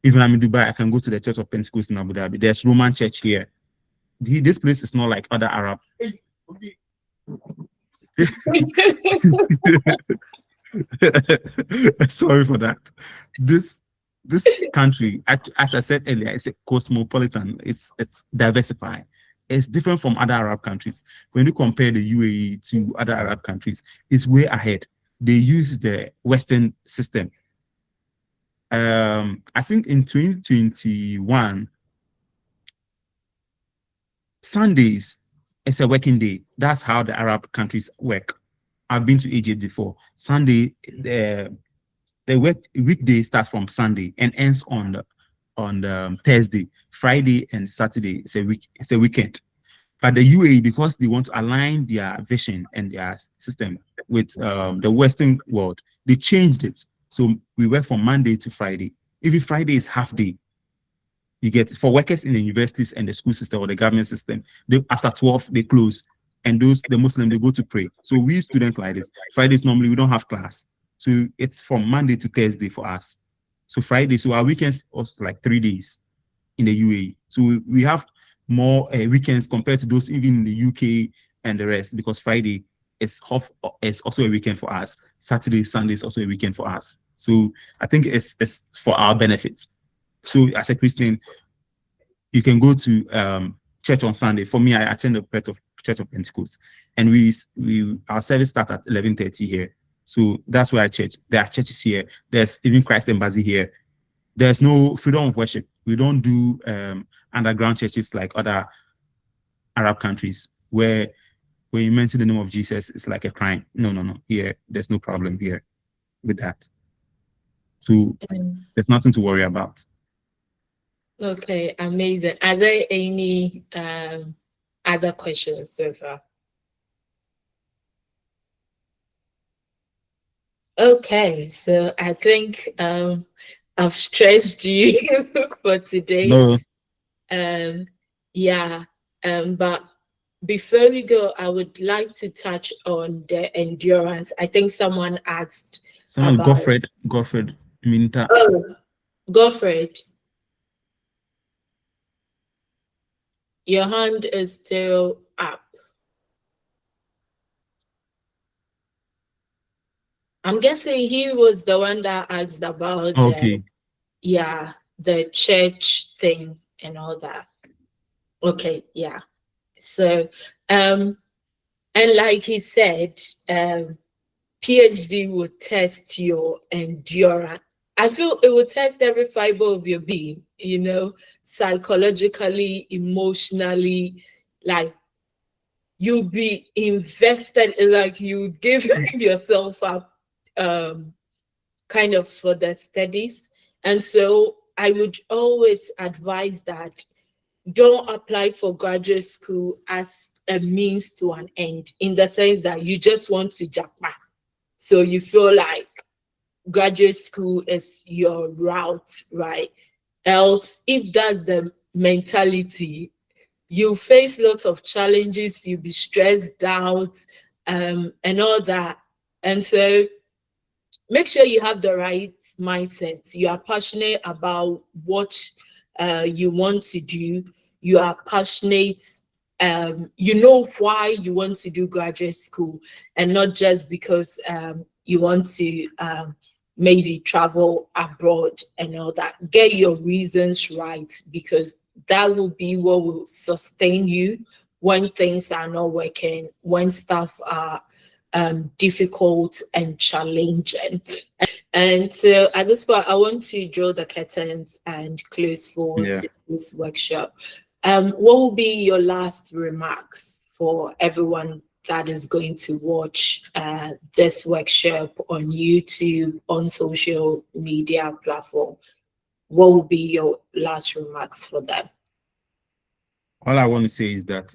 even I'm in Dubai, I can go to the Church of Pentecost in Abu Dhabi. There's Roman Church here. This place is not like other Arab. Sorry for that. This country, as I said earlier, is a cosmopolitan. It's diversified. It's different from other Arab countries. When you compare the UAE to other Arab countries, it's way ahead. They use the Western system. I think in 2021, Sundays is a working day. That's how the Arab countries work. I've been to Egypt before. Sunday, the weekday starts from Sunday and ends on the Thursday. Friday and Saturday is a weekend. But the UAE, because they want to align their vision and their system with the Western world, they changed it. So we work from Monday to Friday. Every Friday is half day. You get for workers in the universities and the school system or the government system. After 12 they close, and the Muslims they go to pray. So we students like this. Fridays normally we don't have class, so it's from Monday to Thursday for us. So Friday, so our weekends also like 3 days in the UAE. So we have more weekends compared to those even in the UK and the rest, because Friday is also a weekend for us. Saturday, Sunday is also a weekend for us. So I think it's for our benefit. So as a Christian, you can go to church on Sunday. For me, I attend the Church of Pentecost, and our service starts at 11:30 here. So that's where I church. There are churches here. There's even Christ Embassy here. There's no freedom of worship. We don't do underground churches like other Arab countries where when you mention the name of Jesus, it's like a crime. No. Here, there's no problem here with that. So there's nothing to worry about. Okay, amazing. Are there any other questions so far? Okay, so I think I've stressed you for today. No. But before we go, I would like to touch on the endurance. I think someone asked about Godfred Minta. Oh, Godfred. Your hand is still up. I'm guessing he was the one that asked about Okay. The church thing and all that. Okay, yeah. So and like he said, PhD will test your endurance. I feel it will test every fiber of your being, psychologically, emotionally, like you'll be invested, like you give yourself up kind of for the studies. And so I would always advise that don't apply for graduate school as a means to an end, in the sense that you just want to japa. So you feel like graduate school is your route, right? Else, if that's the mentality, you face lots of challenges, you'll be stressed out, and all that. And so make sure you have the right mindset. You are passionate about what you want to do. You are passionate. You know why you want to do graduate school, and not just because you want to maybe travel abroad and all that. Get your reasons right, because that will be what will sustain you when things are not working, when stuff are difficult and challenging. And so at this point, I want to draw the curtains and close for this workshop. What will be your last remarks for everyone that is going to watch this workshop on YouTube, on social media platform? What will be your last remarks for them? All I want to say is that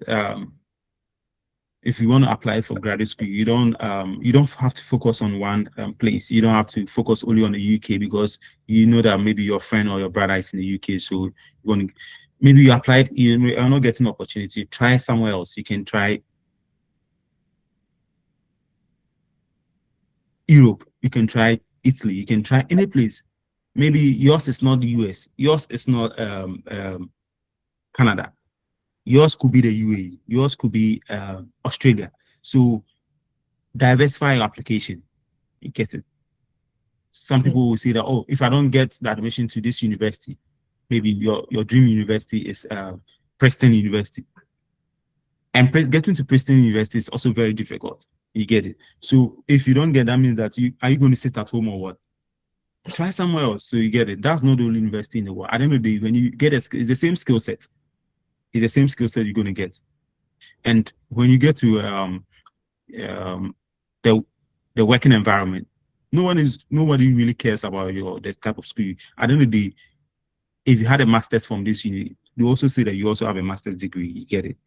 if you want to apply for graduate school, you don't have to focus on one place. You don't have to focus only on the UK, because you know that maybe your friend or your brother is in the UK. So you want to, maybe you applied, you're not getting an opportunity. Try somewhere else. You can try Europe. You can try Italy. You can try any place. Maybe yours is not the US. Yours is not Canada. Yours could be the UAE. Yours could be Australia. So diversify your application. You get it. Some people will say that, oh, if I don't get the admission to this university, maybe your dream university is Preston University. And getting to Preston University is also very difficult. You get it. So if you don't get, that means that are you going to sit at home or what? try somewhere else so you get it. That's not the only university in the world. At the end of the day, when you get it's the same skill set. It's the same skill set you're going to get. And when you get to the working environment, nobody really cares about the type of school. At the end of the day, if you had a master's from this uni, they also say that you also have a master's degree. You get it.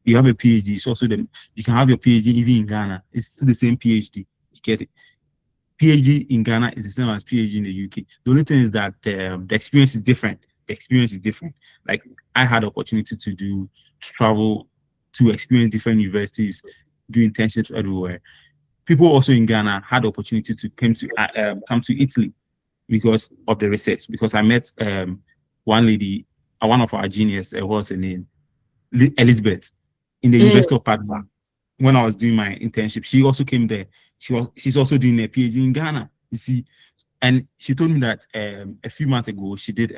You have a PhD. It's also you can have your PhD even in Ghana. It's still the same PhD. You get it. PhD in Ghana is the same as PhD in the UK. The only thing is that the experience is different. The experience is different. Like I had the opportunity to travel to experience different universities, do internships everywhere. People also in Ghana had the opportunity to come to Italy because of the research. Because I met one lady, one of our genius, what's her name, Elizabeth, in the University of Padua. When I was doing my internship, she also came there. She's also doing a PhD in Ghana. You see, and she told me that a few months ago she did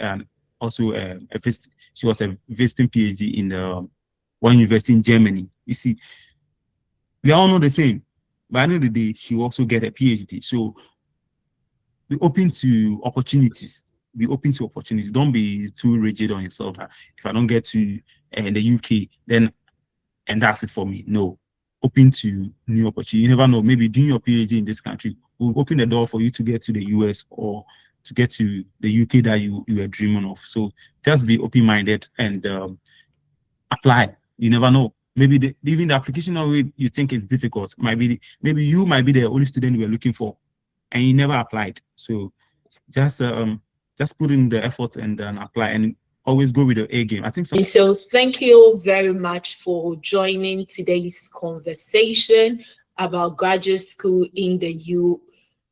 she was a visiting PhD in one university in Germany. You see, we all know the same. By the end of the day, she also get a PhD. So be open to opportunities. Be open to opportunities. Don't be too rigid on yourself. If I don't get to the UK, then and that's it for me. No. Open to new opportunities. You never know. Maybe doing your PhD in this country will open the door for you to get to the US or to get to the UK that you were dreaming of. So just be open-minded and apply. You never know. Maybe even the application of it you think is difficult. Maybe you might be the only student we are looking for, and you never applied. So just put in the effort and then apply, and always go with the A game. I think so. And so thank you very much for joining today's conversation about graduate school in the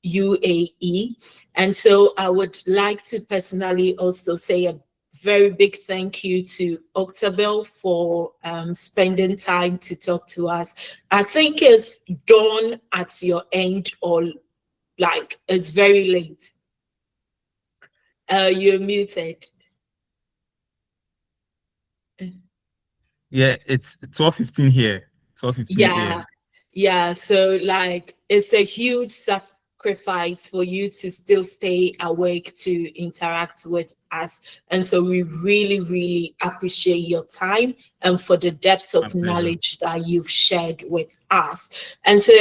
UAE. And so I would like to personally also say a very big thank you to Octabel for spending time to talk to us. I think it's dawn at your end, or like it's very late. You're muted. Yeah, it's 12:15 here. 12:15 Yeah. So like it's a huge sacrifice for you to still stay awake to interact with us. And so we really, really appreciate your time and for the depth of knowledge that you've shared with us. And so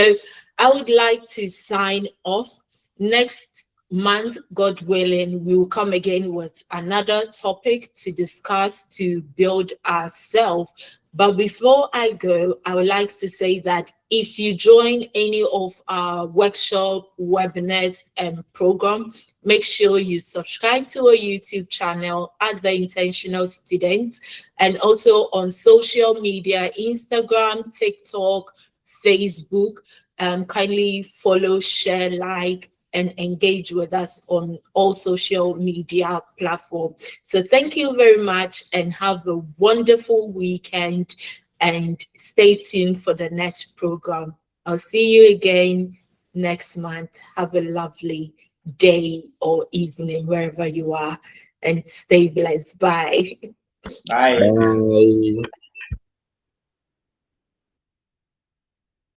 I would like to sign off. Next month, God willing, we will come again with another topic to discuss to build ourselves. But before I go, I would like to say that if you join any of our workshop, webinars, and program, make sure you subscribe to our YouTube channel at The Intentional Student, and also on social media, Instagram, TikTok, Facebook. Kindly follow, share, like, and engage with us on all social media platforms. So thank you very much and have a wonderful weekend, and stay tuned for the next program. I'll see you again next month. Have a lovely day or evening wherever you are, and stay blessed. Bye. Bye. Bye.